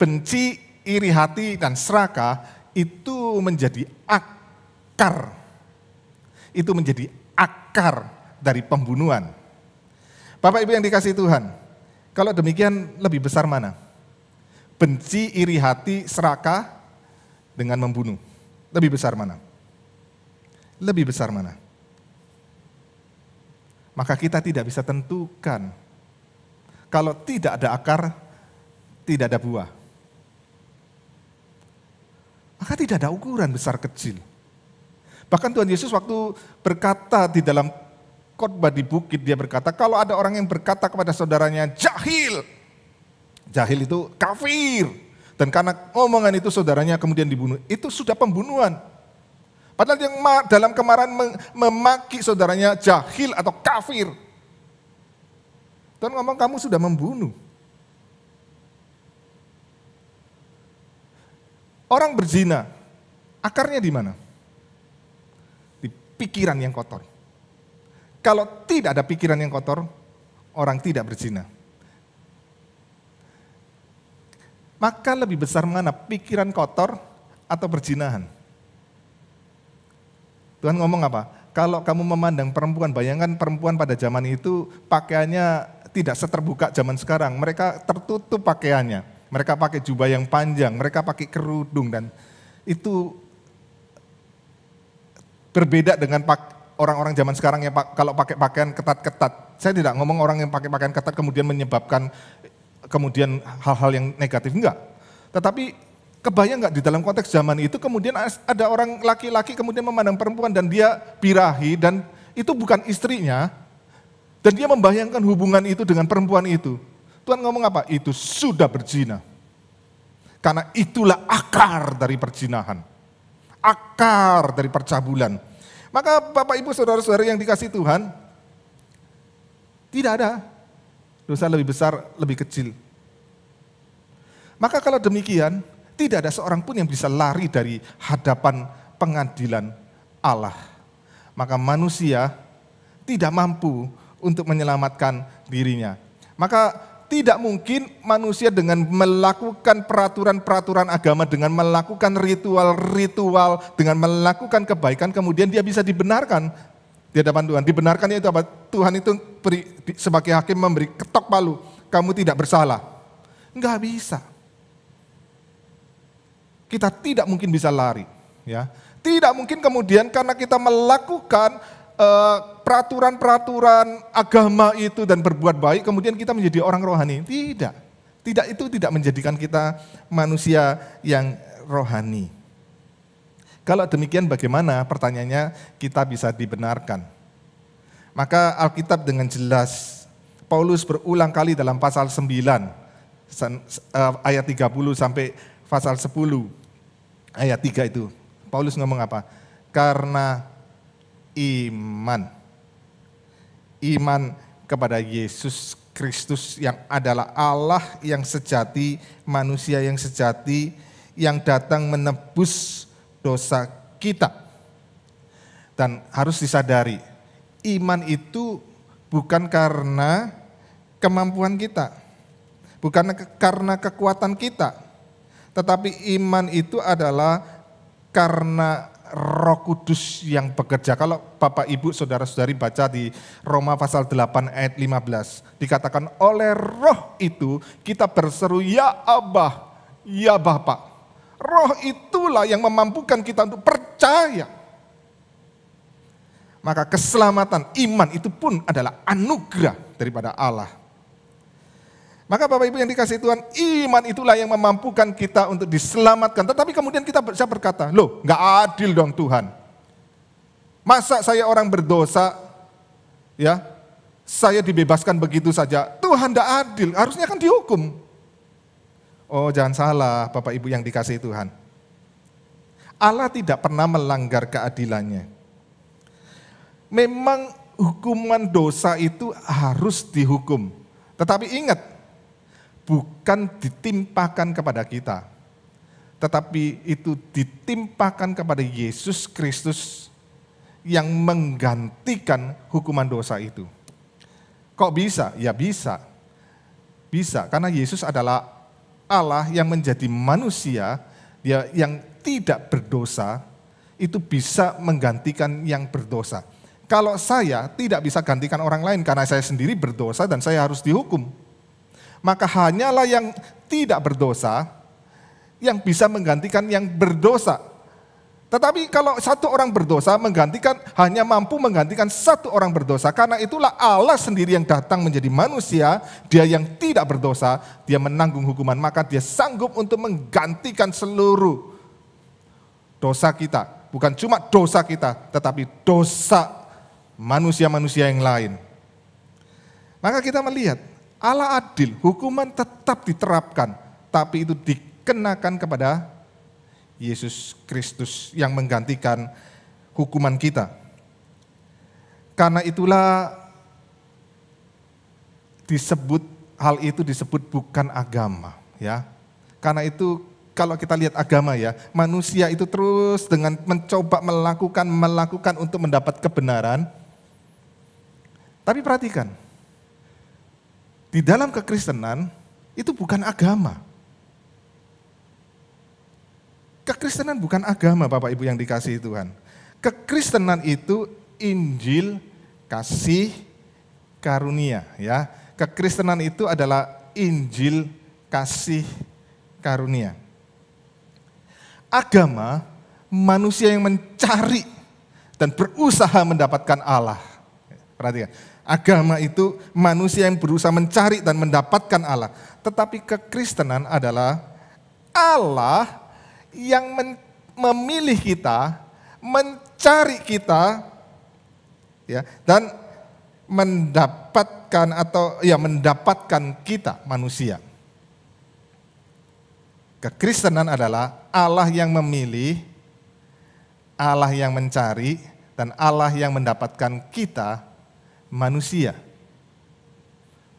benci, iri hati, dan serakah itu menjadi akar. Itu menjadi akar dari pembunuhan. Bapak Ibu yang dikasihi Tuhan, kalau demikian lebih besar mana? Benci, iri hati, serakah dengan membunuh. Lebih besar mana? Lebih besar mana? Maka kita tidak bisa tentukan. Kalau tidak ada akar, tidak ada buah. Maka tidak ada ukuran besar kecil. Bahkan Tuhan Yesus waktu berkata di dalam khotbah di bukit, dia berkata, kalau ada orang yang berkata kepada saudaranya, jahil. Jahil itu kafir. Dan karena omongan itu saudaranya kemudian dibunuh. Itu sudah pembunuhan. Padahal yang dalam kemarahan memaki saudaranya jahil atau kafir. Tuhan ngomong kamu sudah membunuh. Orang berzina, akarnya di mana? Di pikiran yang kotor. Kalau tidak ada pikiran yang kotor, orang tidak berzina. Maka lebih besar mana pikiran kotor atau perzinahan? Tuhan ngomong apa? Kalau kamu memandang perempuan, bayangkan perempuan pada zaman itu pakaiannya tidak seterbuka zaman sekarang. Mereka tertutup pakaiannya. mereka pakai jubah yang panjang, mereka pakai kerudung, dan itu berbeda dengan orang-orang zaman sekarang yang kalau pakai pakaian ketat-ketat. Saya tidak ngomong orang yang pakai pakaian ketat kemudian menyebabkan kemudian hal-hal yang negatif, enggak. Tetapi kebayang enggak di dalam konteks zaman itu kemudian ada orang laki-laki kemudian memandang perempuan dan dia birahi, dan itu bukan istrinya, dan dia membayangkan hubungan itu dengan perempuan itu. Tuhan ngomong apa? Itu sudah berzina. Karena itulah akar dari perzinahan. Akar dari percabulan. Maka Bapak Ibu Saudara-saudara yang dikasihi Tuhan, tidak ada dosa lebih besar, lebih kecil. Maka kalau demikian, tidak ada seorang pun yang bisa lari dari hadapan pengadilan Allah. Maka manusia tidak mampu untuk menyelamatkan dirinya. Maka tidak mungkin manusia dengan melakukan peraturan-peraturan agama, dengan melakukan ritual-ritual, dengan melakukan kebaikan, kemudian dia bisa dibenarkan di hadapan Tuhan. Dibenarkan itu apa? Tuhan itu sebagai hakim memberi ketok palu, kamu tidak bersalah. Enggak bisa. Kita tidak mungkin bisa lari. Ya. Tidak mungkin kemudian karena kita melakukan peraturan-peraturan agama itu dan berbuat baik, kemudian kita menjadi orang rohani. Tidak. Itu tidak menjadikan kita manusia yang rohani. Kalau demikian bagaimana pertanyaannya kita bisa dibenarkan? Maka Alkitab dengan jelas, Paulus berulang kali dalam pasal 9, ayat 30 sampai pasal 10, ayat 3 itu. Paulus ngomong apa? Karena iman kepada Yesus Kristus yang adalah Allah yang sejati, manusia yang sejati, yang datang menebus dosa kita. Dan harus disadari, iman itu bukan karena kemampuan kita, bukan karena kekuatan kita, tetapi iman itu adalah karena Roh Kudus yang bekerja. Kalau Bapak Ibu Saudara-saudari baca di Roma pasal 8 ayat 15, dikatakan oleh Roh itu kita berseru ya Abba, ya Bapa. Roh itulah yang memampukan kita untuk percaya. Maka keselamatan iman itu pun adalah anugerah daripada Allah. Maka Bapak Ibu yang dikasihi Tuhan, iman itulah yang memampukan kita untuk diselamatkan. Tetapi kemudian kita bisa berkata, loh gak adil dong Tuhan. Masa saya orang berdosa, ya saya dibebaskan begitu saja. Tuhan gak adil, harusnya kan dihukum. Oh jangan salah Bapak Ibu yang dikasihi Tuhan. Allah tidak pernah melanggar keadilannya. Memang hukuman dosa itu harus dihukum. Tetapi ingat, bukan ditimpakan kepada kita, tetapi itu ditimpakan kepada Yesus Kristus yang menggantikan hukuman dosa itu. Kok bisa? Ya bisa. Bisa, karena Yesus adalah Allah yang menjadi manusia, dia yang tidak berdosa, itu bisa menggantikan yang berdosa. Kalau saya tidak bisa gantikan orang lain karena saya sendiri berdosa dan saya harus dihukum. Maka hanyalah yang tidak berdosa yang bisa menggantikan yang berdosa. Tetapi kalau satu orang berdosa hanya mampu menggantikan satu orang berdosa. Karena itulah Allah sendiri yang datang menjadi manusia, dia yang tidak berdosa, dia menanggung hukuman. Maka dia sanggup untuk menggantikan seluruh dosa kita. Bukan cuma dosa kita, tetapi dosa manusia-manusia yang lain. Maka kita melihat, Allah adil, hukuman tetap diterapkan, tapi itu dikenakan kepada Yesus Kristus yang menggantikan hukuman kita. Karena itulah hal itu disebut bukan agama, ya. Karena itu kalau kita lihat agama ya, manusia itu terus dengan mencoba melakukan untuk mendapat kebenaran. Tapi perhatikan, di dalam kekristenan itu bukan agama. Kekristenan bukan agama Bapak Ibu yang dikasihi Tuhan. Kekristenan itu Injil kasih karunia ya. Kekristenan itu adalah Injil kasih karunia. Agama, manusia yang mencari dan berusaha mendapatkan Allah. Perhatikan, agama itu manusia yang berusaha mencari dan mendapatkan Allah. Tetapi kekristenan adalah Allah yang memilih kita, mencari kita, ya, dan mendapatkan kita manusia. Kekristenan adalah Allah yang memilih, Allah yang mencari, dan Allah yang mendapatkan kita manusia.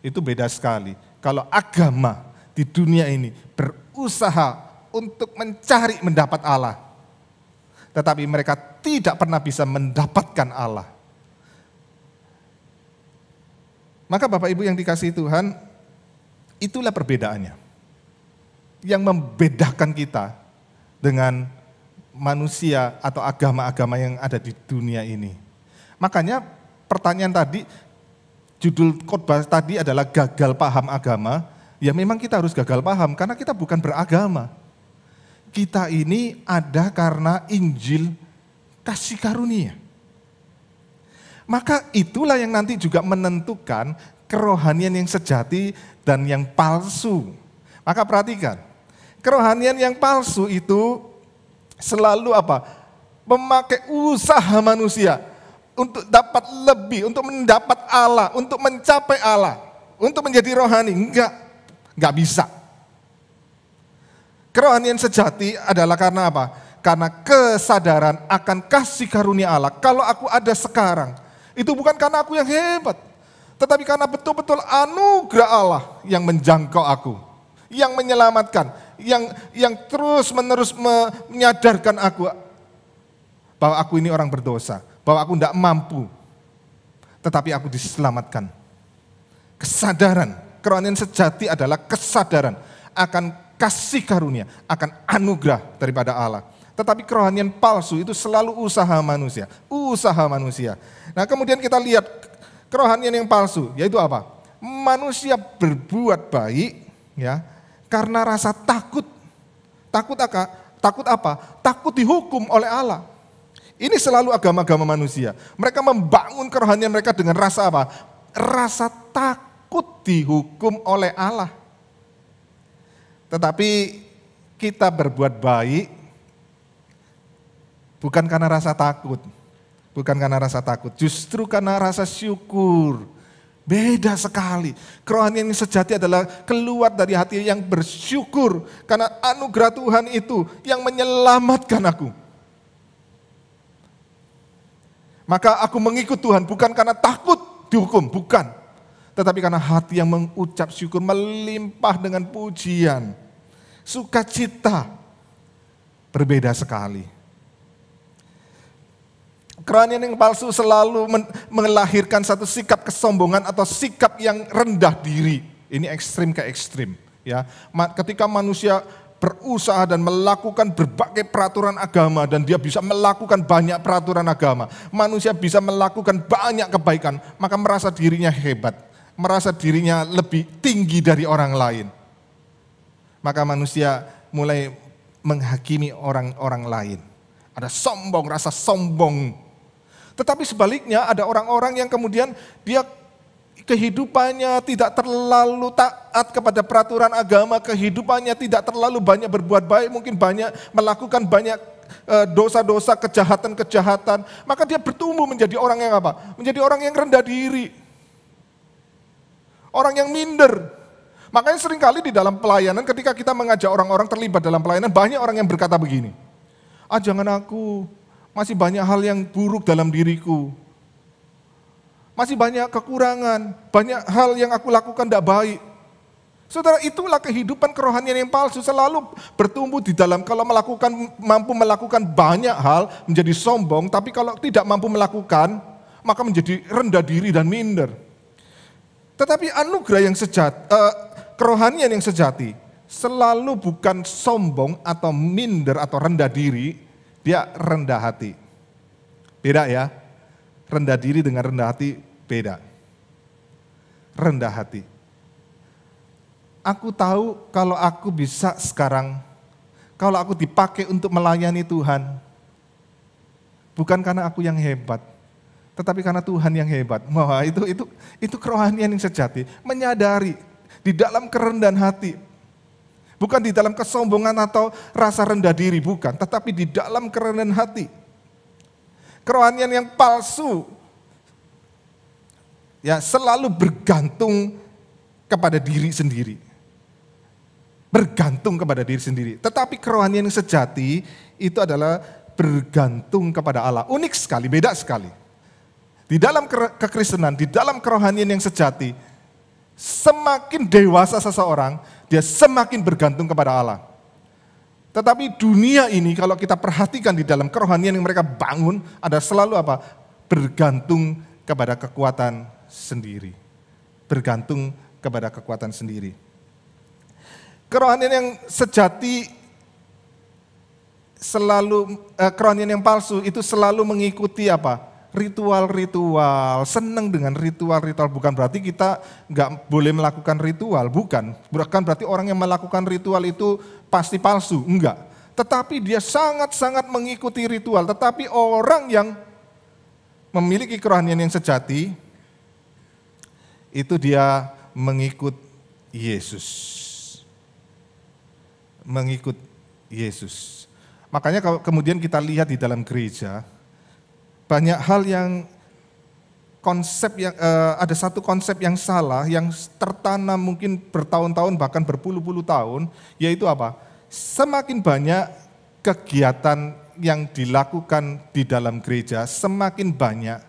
Itu beda sekali. Kalau agama di dunia ini berusaha untuk mencari mendapat Allah, tetapi mereka tidak pernah bisa mendapatkan Allah. Maka Bapak Ibu yang dikasihi Tuhan, itulah perbedaannya. Yang membedakan kita dengan manusia atau agama-agama yang ada di dunia ini. Makanya pertanyaan tadi, judul khotbah tadi adalah gagal paham agama. Ya memang kita harus gagal paham karena kita bukan beragama. Kita ini ada karena Injil kasih karunia. Maka itulah yang nanti juga menentukan kerohanian yang sejati dan yang palsu. Maka perhatikan, kerohanian yang palsu itu selalu apa? Memakai usaha manusia untuk dapat lebih, untuk mendapat Allah, untuk mencapai Allah, untuk menjadi rohani. Enggak bisa. Kerohanian sejati adalah karena apa? Karena kesadaran akan kasih karunia Allah. Kalau aku ada sekarang, itu bukan karena aku yang hebat, tetapi karena betul-betul anugerah Allah yang menjangkau aku, yang menyelamatkan, yang terus-menerus menyadarkan aku bahwa aku ini orang berdosa, bahwa aku tidak mampu, tetapi aku diselamatkan. Kesadaran, kerohanian sejati adalah kesadaran akan kasih karunia, akan anugerah daripada Allah. Tetapi kerohanian palsu itu selalu usaha manusia, Nah kemudian kita lihat kerohanian yang palsu, yaitu apa? Manusia berbuat baik, ya, karena rasa takut. Takut apa? Takut dihukum oleh Allah. Ini selalu agama-agama manusia. Mereka membangun kerohanian mereka dengan rasa apa? Rasa takut dihukum oleh Allah. Tetapi kita berbuat baik bukan karena rasa takut. Bukan karena rasa takut, justru karena rasa syukur. Beda sekali. Kerohanian yang sejati adalah keluar dari hati yang bersyukur karena anugerah Tuhan itu yang menyelamatkan aku. Maka aku mengikut Tuhan bukan karena takut dihukum, bukan. Tetapi karena hati yang mengucap syukur melimpah dengan pujian. Sukacita. Berbeda sekali. Kerohanian yang palsu selalu melahirkan satu sikap kesombongan atau sikap yang rendah diri. Ini ekstrim ke ekstrim. Ya, ketika manusia berusaha dan melakukan berbagai peraturan agama dan dia bisa melakukan banyak peraturan agama, manusia bisa melakukan banyak kebaikan, maka merasa dirinya hebat, merasa dirinya lebih tinggi dari orang lain. Maka manusia mulai menghakimi orang-orang lain. Ada sombong, rasa sombong. Tetapi sebaliknya ada orang-orang yang kemudian dia kehidupannya tidak terlalu taat kepada peraturan agama, kehidupannya tidak terlalu banyak berbuat baik, mungkin banyak melakukan banyak dosa-dosa, kejahatan-kejahatan, maka dia bertumbuh menjadi orang yang apa? Menjadi orang yang rendah diri. Orang yang minder. Makanya seringkali di dalam pelayanan ketika kita mengajak orang-orang terlibat dalam pelayanan, banyak orang yang berkata begini, jangan aku, masih banyak hal yang buruk dalam diriku. Masih banyak kekurangan, banyak hal yang aku lakukan tidak baik. Saudara, itulah kehidupan kerohanian yang palsu, selalu bertumbuh di dalam, kalau mampu melakukan banyak hal menjadi sombong, tapi kalau tidak mampu melakukan, maka menjadi rendah diri dan minder. Tetapi anugerah yang sejati, kerohanian yang sejati, selalu bukan sombong atau minder atau rendah diri, dia rendah hati. Beda ya, rendah diri dengan rendah hati beda. Rendah hati. Aku tahu kalau aku bisa sekarang, kalau aku dipakai untuk melayani Tuhan, bukan karena aku yang hebat, tetapi karena Tuhan yang hebat. Wah, itu kerohanian yang sejati, menyadari di dalam kerendahan hati, bukan di dalam kesombongan atau rasa rendah diri, bukan, tetapi di dalam kerendahan hati. Kerohanian yang palsu, ya, selalu bergantung kepada diri sendiri. Bergantung kepada diri sendiri. Tetapi kerohanian yang sejati itu adalah bergantung kepada Allah. Unik sekali, beda sekali. Di dalam kekristenan, di dalam kerohanian yang sejati, semakin dewasa seseorang, dia semakin bergantung kepada Allah. Tetapi dunia ini kalau kita perhatikan di dalam kerohanian yang mereka bangun, ada selalu apa? Bergantung kepada kekuatan sendiri. Bergantung kepada kekuatan sendiri. Kerohanian yang sejati selalu, kerohanian yang palsu itu selalu mengikuti apa? Ritual-ritual, senang dengan ritual-ritual. Bukan berarti kita nggak boleh melakukan ritual, bukan. Bukan berarti orang yang melakukan ritual itu pasti palsu, enggak. Tetapi dia sangat-sangat mengikuti ritual. Tetapi orang yang memiliki kerohanian yang sejati, itu dia mengikut Yesus. Mengikut Yesus. Makanya kalau kemudian kita lihat di dalam gereja, banyak hal yang ada satu konsep yang salah, yang tertanam mungkin bertahun-tahun bahkan berpuluh-puluh tahun, yaitu apa? Semakin banyak kegiatan yang dilakukan di dalam gereja, semakin banyak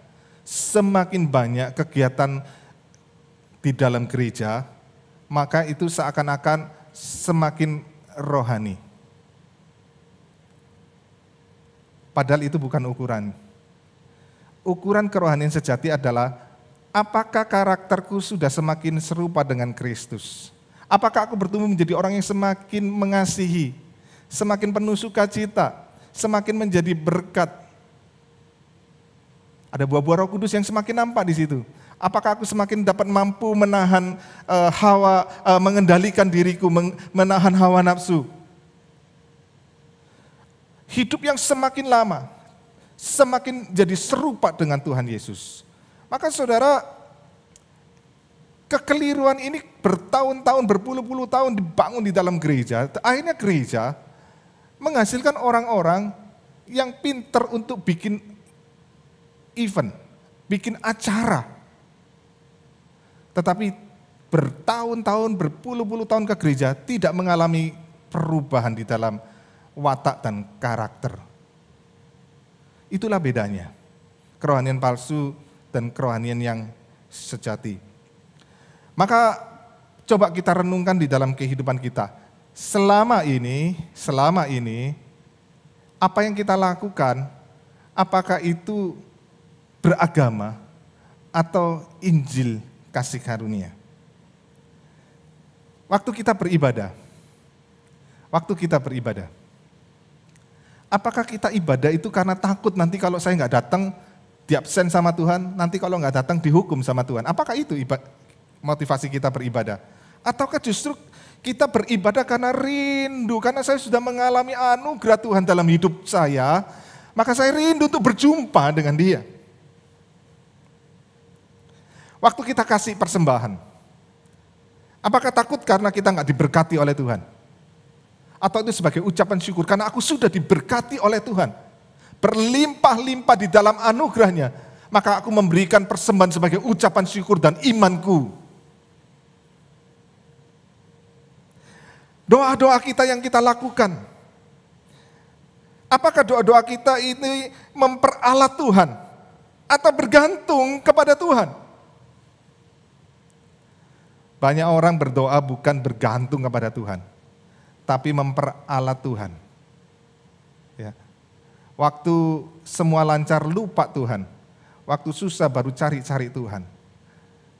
kegiatan di dalam gereja, maka itu seakan-akan semakin rohani. Padahal itu bukan ukuran. Ukuran kerohanian sejati adalah apakah karakterku sudah semakin serupa dengan Kristus? Apakah aku bertumbuh menjadi orang yang semakin mengasihi, semakin penuh sukacita, semakin menjadi berkat? Ada buah-buah Roh Kudus yang semakin nampak di situ. Apakah aku semakin dapat mampu menahan mengendalikan diriku, menahan hawa nafsu? Hidup yang semakin lama, semakin jadi serupa dengan Tuhan Yesus. Maka saudara, kekeliruan ini bertahun-tahun, berpuluh-puluh tahun dibangun di dalam gereja. Akhirnya gereja menghasilkan orang-orang yang pinter untuk bikin event, bikin acara. Tetapi bertahun-tahun, berpuluh-puluh tahun ke gereja tidak mengalami perubahan di dalam watak dan karakter. Itulah bedanya kerohanian palsu dan kerohanian yang sejati. Maka coba kita renungkan di dalam kehidupan kita. Selama ini apa yang kita lakukan, apakah itu beragama atau Injil kasih karunia? Waktu kita beribadah, apakah kita ibadah itu karena takut nanti kalau saya nggak datang diabsen sama Tuhan, nanti kalau nggak datang dihukum sama Tuhan? Apakah itu motivasi kita beribadah? Ataukah justru kita beribadah karena rindu, karena saya sudah mengalami anugerah Tuhan dalam hidup saya, maka saya rindu untuk berjumpa dengan Dia. Waktu kita kasih persembahan, apakah takut karena kita nggak diberkati oleh Tuhan? Atau itu sebagai ucapan syukur, karena aku sudah diberkati oleh Tuhan, berlimpah-limpah di dalam anugerahnya, maka aku memberikan persembahan sebagai ucapan syukur dan imanku. Doa-doa kita yang kita lakukan, apakah doa-doa kita ini memperalat Tuhan atau bergantung kepada Tuhan? Banyak orang berdoa bukan bergantung kepada Tuhan, tapi memperalat Tuhan. Ya. Waktu semua lancar lupa Tuhan, waktu susah baru cari-cari Tuhan.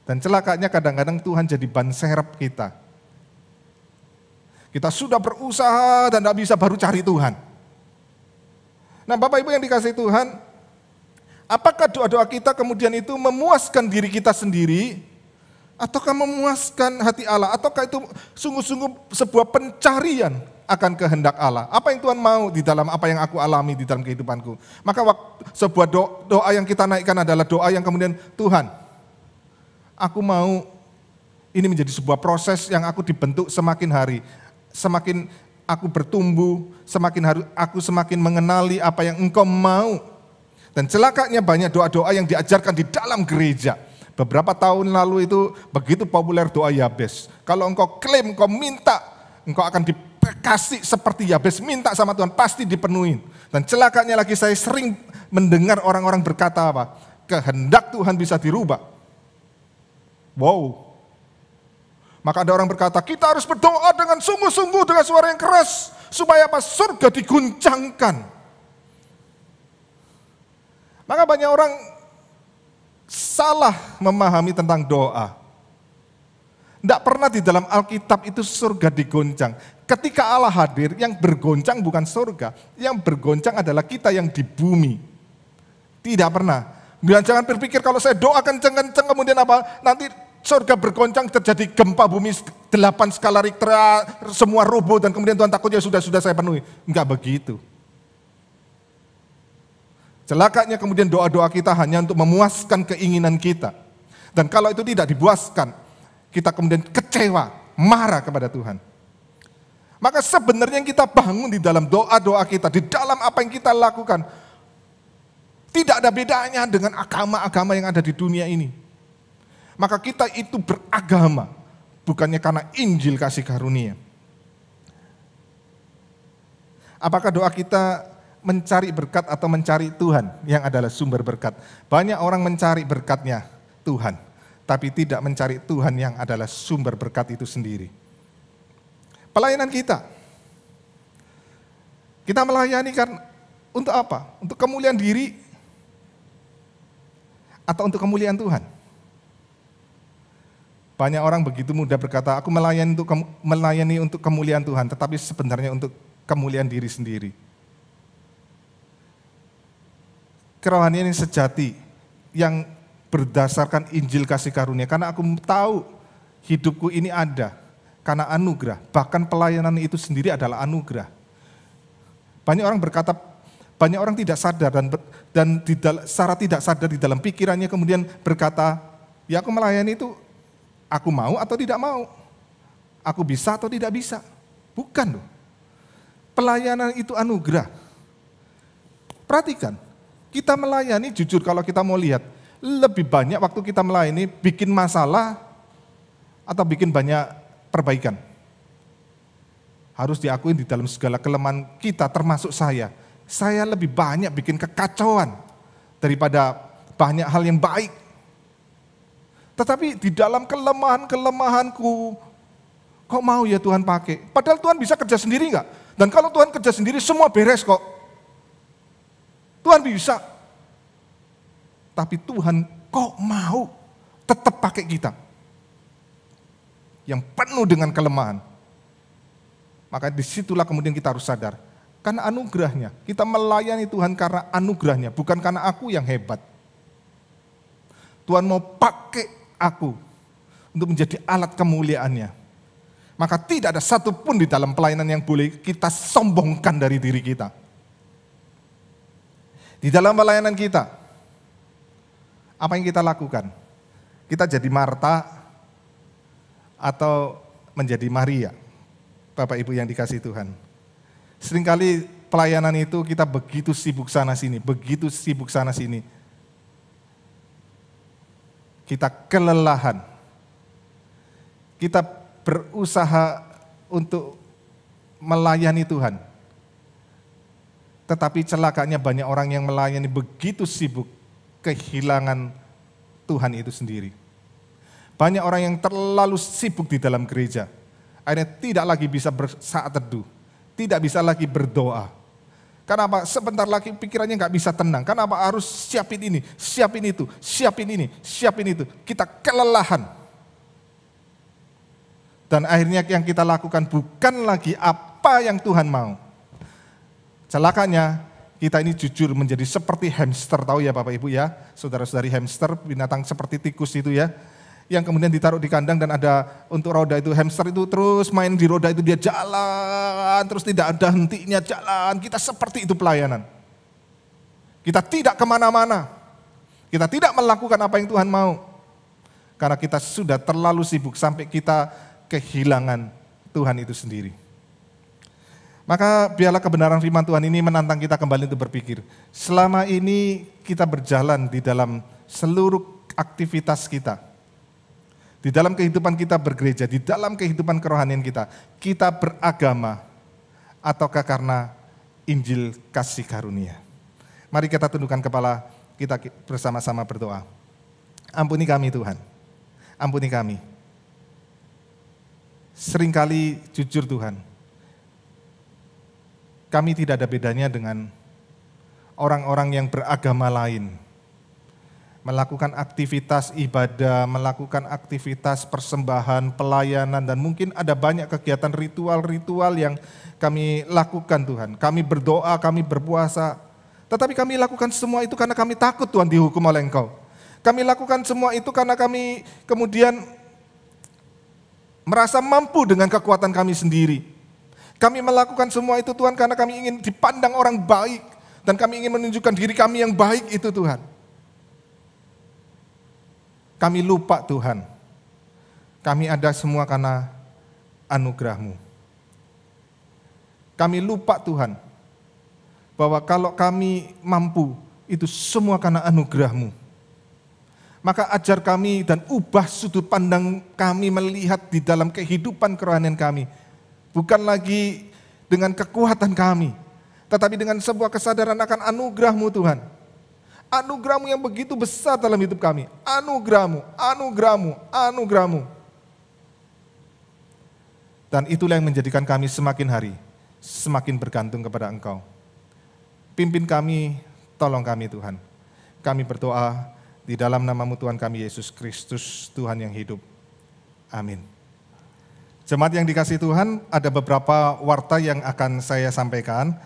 Dan celakanya kadang-kadang Tuhan jadi ban serep kita. Kita sudah berusaha dan tidak bisa baru cari Tuhan. Nah Bapak Ibu yang dikasihi Tuhan, apakah doa-doa kita kemudian itu memuaskan diri kita sendiri, Ataukah memuaskan hati Allah? Ataukah itu sungguh-sungguh sebuah pencarian akan kehendak Allah? Apa yang Tuhan mau di dalam apa yang aku alami di dalam kehidupanku? Maka sebuah doa yang kita naikkan adalah doa yang kemudian, Tuhan, aku mau ini menjadi sebuah proses yang aku dibentuk semakin hari. Semakin aku bertumbuh, semakin hari aku semakin mengenali apa yang Engkau mau. Dan celakanya banyak doa-doa yang diajarkan di dalam gereja. Beberapa tahun lalu itu begitu populer doa Yabes. Kalau engkau klaim, engkau minta, engkau akan dikasih seperti Yabes, minta sama Tuhan, pasti dipenuhi. Dan celakanya lagi saya sering mendengar orang-orang berkata apa? Kehendak Tuhan bisa dirubah. Wow. Maka ada orang berkata, kita harus berdoa dengan sungguh-sungguh, dengan suara yang keras. Supaya apa? Surga diguncangkan. Maka banyak orang salah memahami tentang doa. Tidak pernah di dalam Alkitab itu surga digoncang. Ketika Allah hadir, yang bergoncang bukan surga. Yang bergoncang adalah kita yang di bumi. Tidak pernah. Dan jangan berpikir kalau saya doa kencang-kencang kemudian apa? Nanti surga bergoncang, terjadi gempa bumi 8 skala Richter, semua roboh dan kemudian Tuhan takutnya sudah saya penuhi. Enggak begitu. Celakanya kemudian doa-doa kita hanya untuk memuaskan keinginan kita. Dan kalau itu tidak dipuaskan, kita kemudian kecewa, marah kepada Tuhan. Maka sebenarnya yang kita bangun di dalam doa-doa kita, di dalam apa yang kita lakukan, tidak ada bedanya dengan agama-agama yang ada di dunia ini. Maka kita itu beragama, bukannya karena Injil kasih karunia. Apakah doa kita mencari berkat atau mencari Tuhan yang adalah sumber berkat? Banyak orang mencari berkatnya Tuhan, tapi tidak mencari Tuhan yang adalah sumber berkat itu sendiri. Pelayanan kita melayani kan untuk apa? Untuk kemuliaan diri atau untuk kemuliaan Tuhan? Banyak orang begitu mudah berkata, aku melayani untuk kemuliaan Tuhan, tetapi sebenarnya untuk kemuliaan diri sendiri. Kerohanian yang sejati, yang berdasarkan Injil kasih karunia. Karena aku tahu hidupku ini ada, karena anugerah. Bahkan pelayanan itu sendiri adalah anugerah. Banyak orang berkata, banyak orang tidak sadar dan secara tidak sadar di dalam pikirannya kemudian berkata, ya aku melayani itu, aku mau atau tidak mau. Aku bisa atau tidak bisa. Bukan loh. Pelayanan itu anugerah. Perhatikan. Kita melayani, jujur kalau kita mau lihat, lebih banyak waktu kita melayani bikin masalah atau bikin banyak perbaikan. Harus diakui di dalam segala kelemahan kita, termasuk saya. Saya lebih banyak bikin kekacauan daripada banyak hal yang baik. Tetapi di dalam kelemahan-kelemahanku, kok mau ya Tuhan pakai? Padahal Tuhan bisa kerja sendiri enggak? Dan kalau Tuhan kerja sendiri semua beres kok. Tuhan bisa, tapi Tuhan kok mau tetap pakai kita yang penuh dengan kelemahan. Maka disitulah kemudian kita harus sadar, karena anugerahnya, kita melayani Tuhan karena anugerahnya, bukan karena aku yang hebat. Tuhan mau pakai aku untuk menjadi alat kemuliaannya. Maka tidak ada satupun di dalam pelayanan yang boleh kita sombongkan dari diri kita. Di dalam pelayanan kita, apa yang kita lakukan? Kita jadi Marta atau menjadi Maria, Bapak Ibu yang dikasihi Tuhan. Seringkali pelayanan itu kita begitu sibuk sana sini, begitu sibuk sana sini. Kita kelelahan. Kita berusaha untuk melayani Tuhan. Tetapi celakanya banyak orang yang melayani begitu sibuk, kehilangan Tuhan itu sendiri. Banyak orang yang terlalu sibuk di dalam gereja, akhirnya tidak lagi bisa bersaat teduh, tidak bisa lagi berdoa. Karena apa? Sebentar lagi pikirannya nggak bisa tenang. Karena apa? Harus siapin ini, siapin itu, siapin ini, siapin itu. Kita kelelahan. Dan akhirnya yang kita lakukan bukan lagi apa yang Tuhan mau. Celakanya kita ini jujur menjadi seperti hamster, tahu ya Bapak Ibu ya, saudara-saudari hamster, binatang seperti tikus itu ya, yang kemudian ditaruh di kandang dan ada untuk roda itu, hamster itu terus main di roda itu, dia jalan, terus tidak ada hentinya jalan. Kita seperti itu pelayanan. Kita tidak kemana-mana. Kita tidak melakukan apa yang Tuhan mau. Karena kita sudah terlalu sibuk sampai kita kehilangan Tuhan itu sendiri. Maka biarlah kebenaran firman Tuhan ini menantang kita kembali untuk berpikir. Selama ini kita berjalan di dalam seluruh aktivitas kita. Di dalam kehidupan kita bergereja, di dalam kehidupan kerohanian kita beragama ataukah karena Injil kasih karunia? Mari kita tundukkan kepala, kita bersama-sama berdoa. Ampuni kami Tuhan, ampuni kami. Seringkali jujur Tuhan, kami tidak ada bedanya dengan orang-orang yang beragama lain. Melakukan aktivitas ibadah, melakukan aktivitas persembahan, pelayanan, dan mungkin ada banyak kegiatan ritual-ritual yang kami lakukan Tuhan. Kami berdoa, kami berpuasa, tetapi kami lakukan semua itu karena kami takut Tuhan dihukum oleh Engkau. Kami lakukan semua itu karena kami kemudian merasa mampu dengan kekuatan kami sendiri. Kami melakukan semua itu Tuhan karena kami ingin dipandang orang baik, dan kami ingin menunjukkan diri kami yang baik itu Tuhan. Kami lupa Tuhan, kami ada semua karena anugerah-Mu. Kami lupa Tuhan, bahwa kalau kami mampu, itu semua karena anugerah-Mu. Maka ajar kami dan ubah sudut pandang kami melihat di dalam kehidupan kerohanian kami. Bukan lagi dengan kekuatan kami, tetapi dengan sebuah kesadaran akan anugerah-Mu Tuhan. Anugerah-Mu yang begitu besar dalam hidup kami. Anugerah-Mu, anugerah-Mu, anugerah-Mu. Dan itulah yang menjadikan kami semakin hari, semakin bergantung kepada Engkau. Pimpin kami, tolong kami Tuhan. Kami berdoa di dalam nama-Mu Tuhan kami Yesus Kristus, Tuhan yang hidup. Amin. Jemaat yang dikasihi Tuhan, ada beberapa warta yang akan saya sampaikan.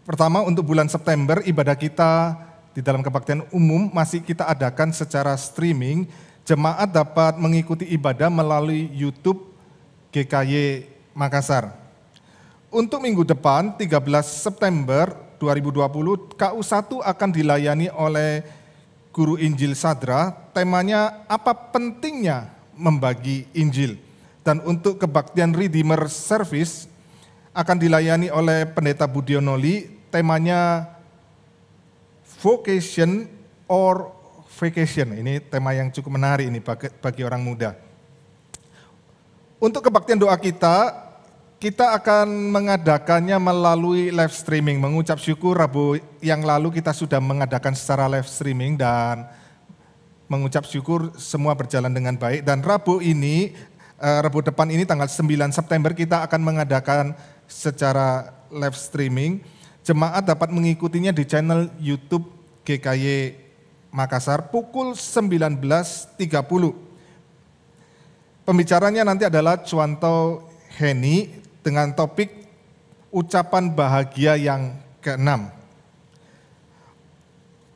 Pertama, untuk bulan September, ibadah kita di dalam kebaktian umum masih kita adakan secara streaming. Jemaat dapat mengikuti ibadah melalui YouTube GKY Makassar. Untuk minggu depan, 13 September 2020, KU1 akan dilayani oleh Guru Injil Sadra. Temanya, apa pentingnya membagi Injil? Dan untuk kebaktian Redeemer Service akan dilayani oleh Pendeta Budionoli. Temanya Vocation or Vacation. Ini tema yang cukup menarik ini bagi orang muda. Untuk kebaktian doa kita akan mengadakannya melalui live streaming. Mengucap syukur Rabu yang lalu kita sudah mengadakan secara live streaming dan mengucap syukur semua berjalan dengan baik. Dan Rabu depan ini tanggal 9 September kita akan mengadakan secara live streaming. Jemaat dapat mengikutinya di channel YouTube GKY Makassar pukul 19.30. Pembicaranya nanti adalah Cuanto Heni dengan topik ucapan bahagia yang ke-6.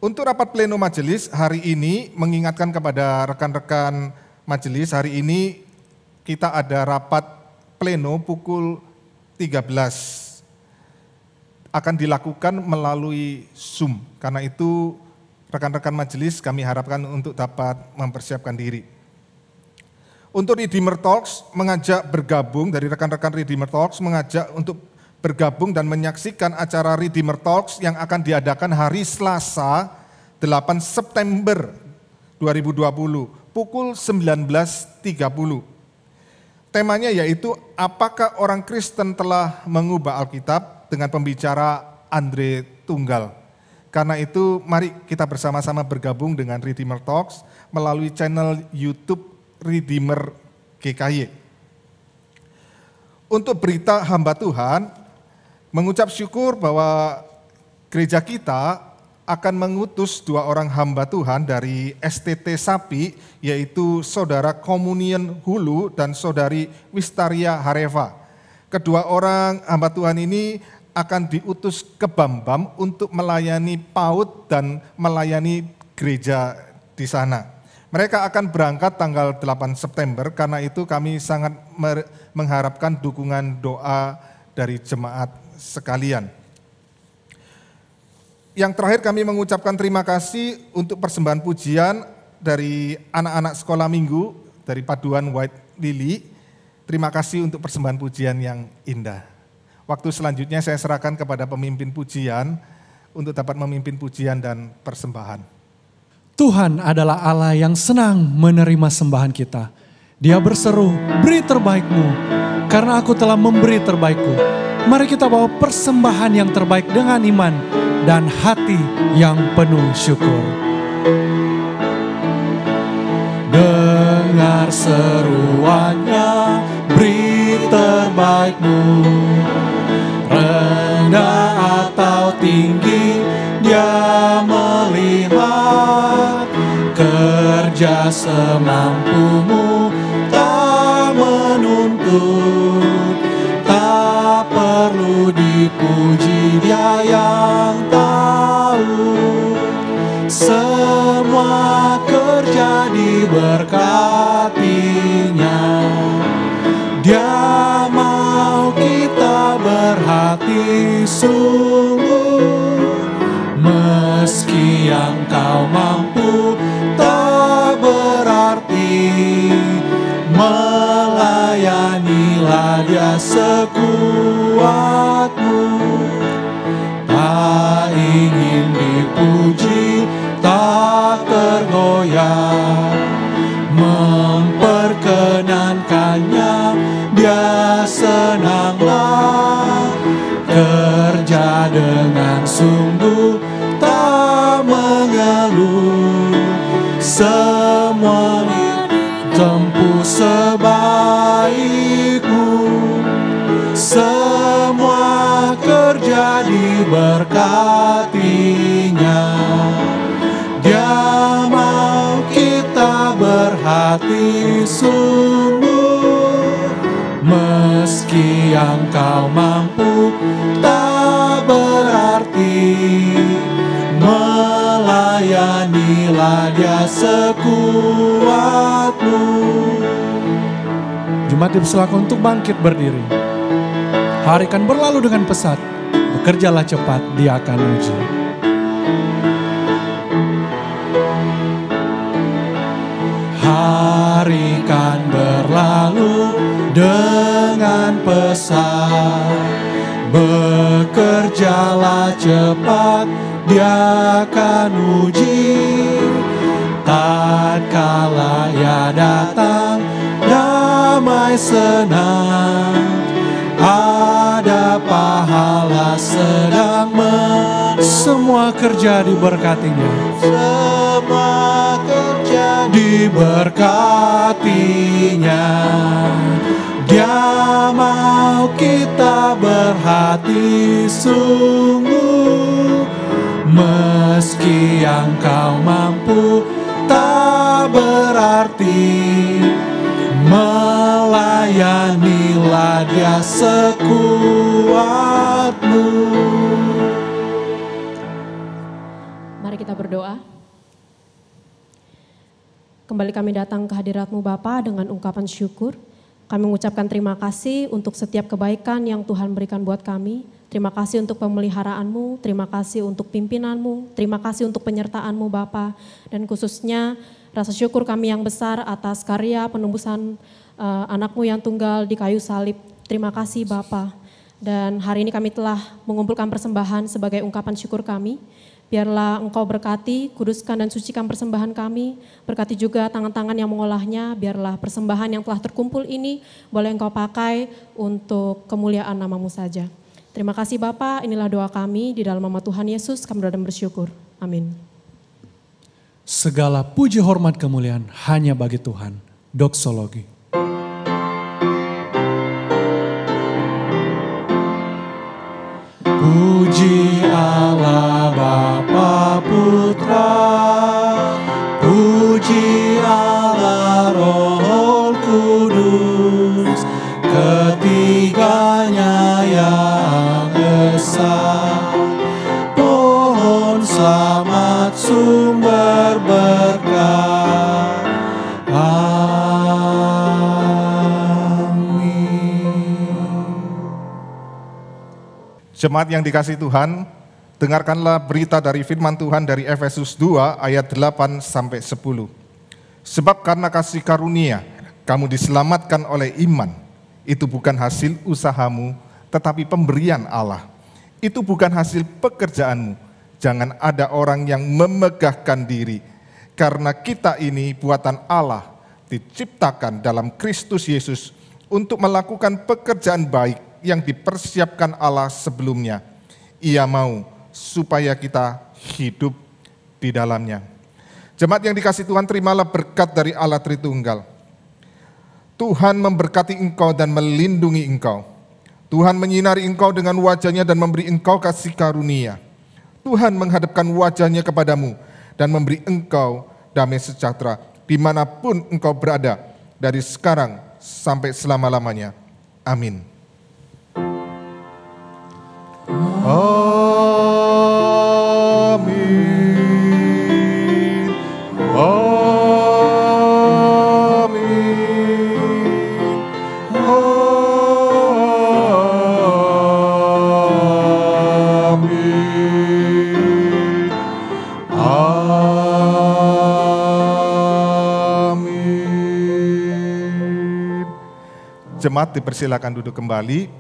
Untuk rapat pleno majelis hari ini, mengingatkan kepada rekan-rekan majelis, hari ini kita ada rapat pleno pukul 13. Akan dilakukan melalui Zoom. Karena itu rekan-rekan majelis kami harapkan untuk dapat mempersiapkan diri. Untuk Redeemer Talks mengajak bergabung, dari rekan-rekan Redeemer Talks mengajak untuk bergabung dan menyaksikan acara Redeemer Talks yang akan diadakan hari Selasa 8 September 2020 pukul 19.30. Temanya yaitu apakah orang Kristen telah mengubah Alkitab, dengan pembicara Andre Tunggal. Karena itu mari kita bersama-sama bergabung dengan Redeemer Talks melalui channel YouTube Redeemer GKY. Untuk berita hamba Tuhan, mengucap syukur bahwa gereja kita akan mengutus 2 orang hamba Tuhan dari STT Sapi, yaitu Saudara Komunian Hulu dan Saudari Wistaria Hareva. Kedua orang hamba Tuhan ini akan diutus ke Bambam untuk melayani PAUD dan melayani gereja di sana. Mereka akan berangkat tanggal 8 September, karena itu kami sangat mengharapkan dukungan doa dari jemaat sekalian. Yang terakhir kami mengucapkan terima kasih untuk persembahan pujian dari anak-anak sekolah minggu dari Paduan White Lily. Terima kasih untuk persembahan pujian yang indah. Waktu selanjutnya saya serahkan kepada pemimpin pujian untuk dapat memimpin pujian dan persembahan. Tuhan adalah Allah yang senang menerima sembahan kita. Dia berseru, beri terbaikmu, karena aku telah memberi terbaikku. Mari kita bawa persembahan yang terbaik dengan iman dan hati yang penuh syukur. Dengar seruannya, beri terbaikmu. Rendah atau tinggi, Dia melihat. Kerja semampumu, tak menuntut, tak perlu dipuji, Dia yang tahu. Semua kerja diberkatinya. Dia mau kita berhati sungguh. Meski yang kau mampu tak berarti, melayanilah Dia sekuatmu. Tak ingin dipuji, tak tergoyah, memperkenankannya Dia senanglah. Kerja dengan sungguh, tak mengeluh, semua tempuh sebaikmu. Semua kerja diberkatinya. Dia mau kita berhati sungguh. Meski yang kau mampu tak berarti, melayanilah Dia sekuatmu. Jemaat dipersilakan untuk bangkit berdiri. Hari akan berlalu dengan pesat, bekerjalah cepat, Dia akan uji. Hari kan berlalu dengan pesat, bekerjalah cepat, Dia akan uji. Tatkala Ia datang, damai senang, ada pahala sedang semua kerja diberkatinya. Semua kerja diberkatinya. Dia mau kita berhati sungguh. Meski yang kau mampu tak berarti, melayanilah Dia sekuatmu. Mari kita berdoa. Kembali kami datang ke hadirat-Mu Bapa dengan ungkapan syukur. Kami mengucapkan terima kasih untuk setiap kebaikan yang Tuhan berikan buat kami. Terima kasih untuk pemeliharaanmu, terima kasih untuk pimpinanmu, terima kasih untuk penyertaanmu Bapa. Dan khususnya rasa syukur kami yang besar atas karya penembusan anakmu yang tunggal di kayu salib. Terima kasih Bapa. Dan hari ini kami telah mengumpulkan persembahan sebagai ungkapan syukur kami. Biarlah Engkau berkati, kuduskan dan sucikan persembahan kami. Berkati juga tangan-tangan yang mengolahnya. Biarlah persembahan yang telah terkumpul ini boleh Engkau pakai untuk kemuliaan nama-Mu saja. Terima kasih Bapa, inilah doa kami di dalam nama Tuhan Yesus kami berdoa dan bersyukur. Amin. Segala puji hormat kemuliaan hanya bagi Tuhan. Doksologi. Puji Allah Bapa Putra, puji Allah Roh Kudus, ketiganya yang esa. Pohon selamat sumber berkah, Jemaat yang dikasihi Tuhan, dengarkanlah berita dari firman Tuhan dari Efesus 2 ayat 8 sampai 10. Sebab karena kasih karunia kamu diselamatkan oleh iman. Itu bukan hasil usahamu, tetapi pemberian Allah. Itu bukan hasil pekerjaanmu. Jangan ada orang yang memegahkan diri. Karena kita ini buatan Allah, diciptakan dalam Kristus Yesus untuk melakukan pekerjaan baik yang dipersiapkan Allah sebelumnya. Ia mau supaya kita hidup di dalamnya. Jemaat yang dikasihi Tuhan, terimalah berkat dari Allah Tritunggal. Tuhan memberkati engkau dan melindungi engkau. Tuhan menyinari engkau dengan wajah-Nya dan memberi engkau kasih karunia. Tuhan menghadapkan wajah-Nya kepadamu dan memberi engkau damai sejahtera dimanapun engkau berada, dari sekarang sampai selama-lamanya. Amin. Amin. Jemaat dipersilakan duduk kembali.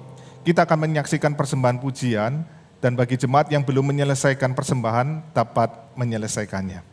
Kita akan menyaksikan persembahan pujian, dan bagi jemaat yang belum menyelesaikan persembahan dapat menyelesaikannya.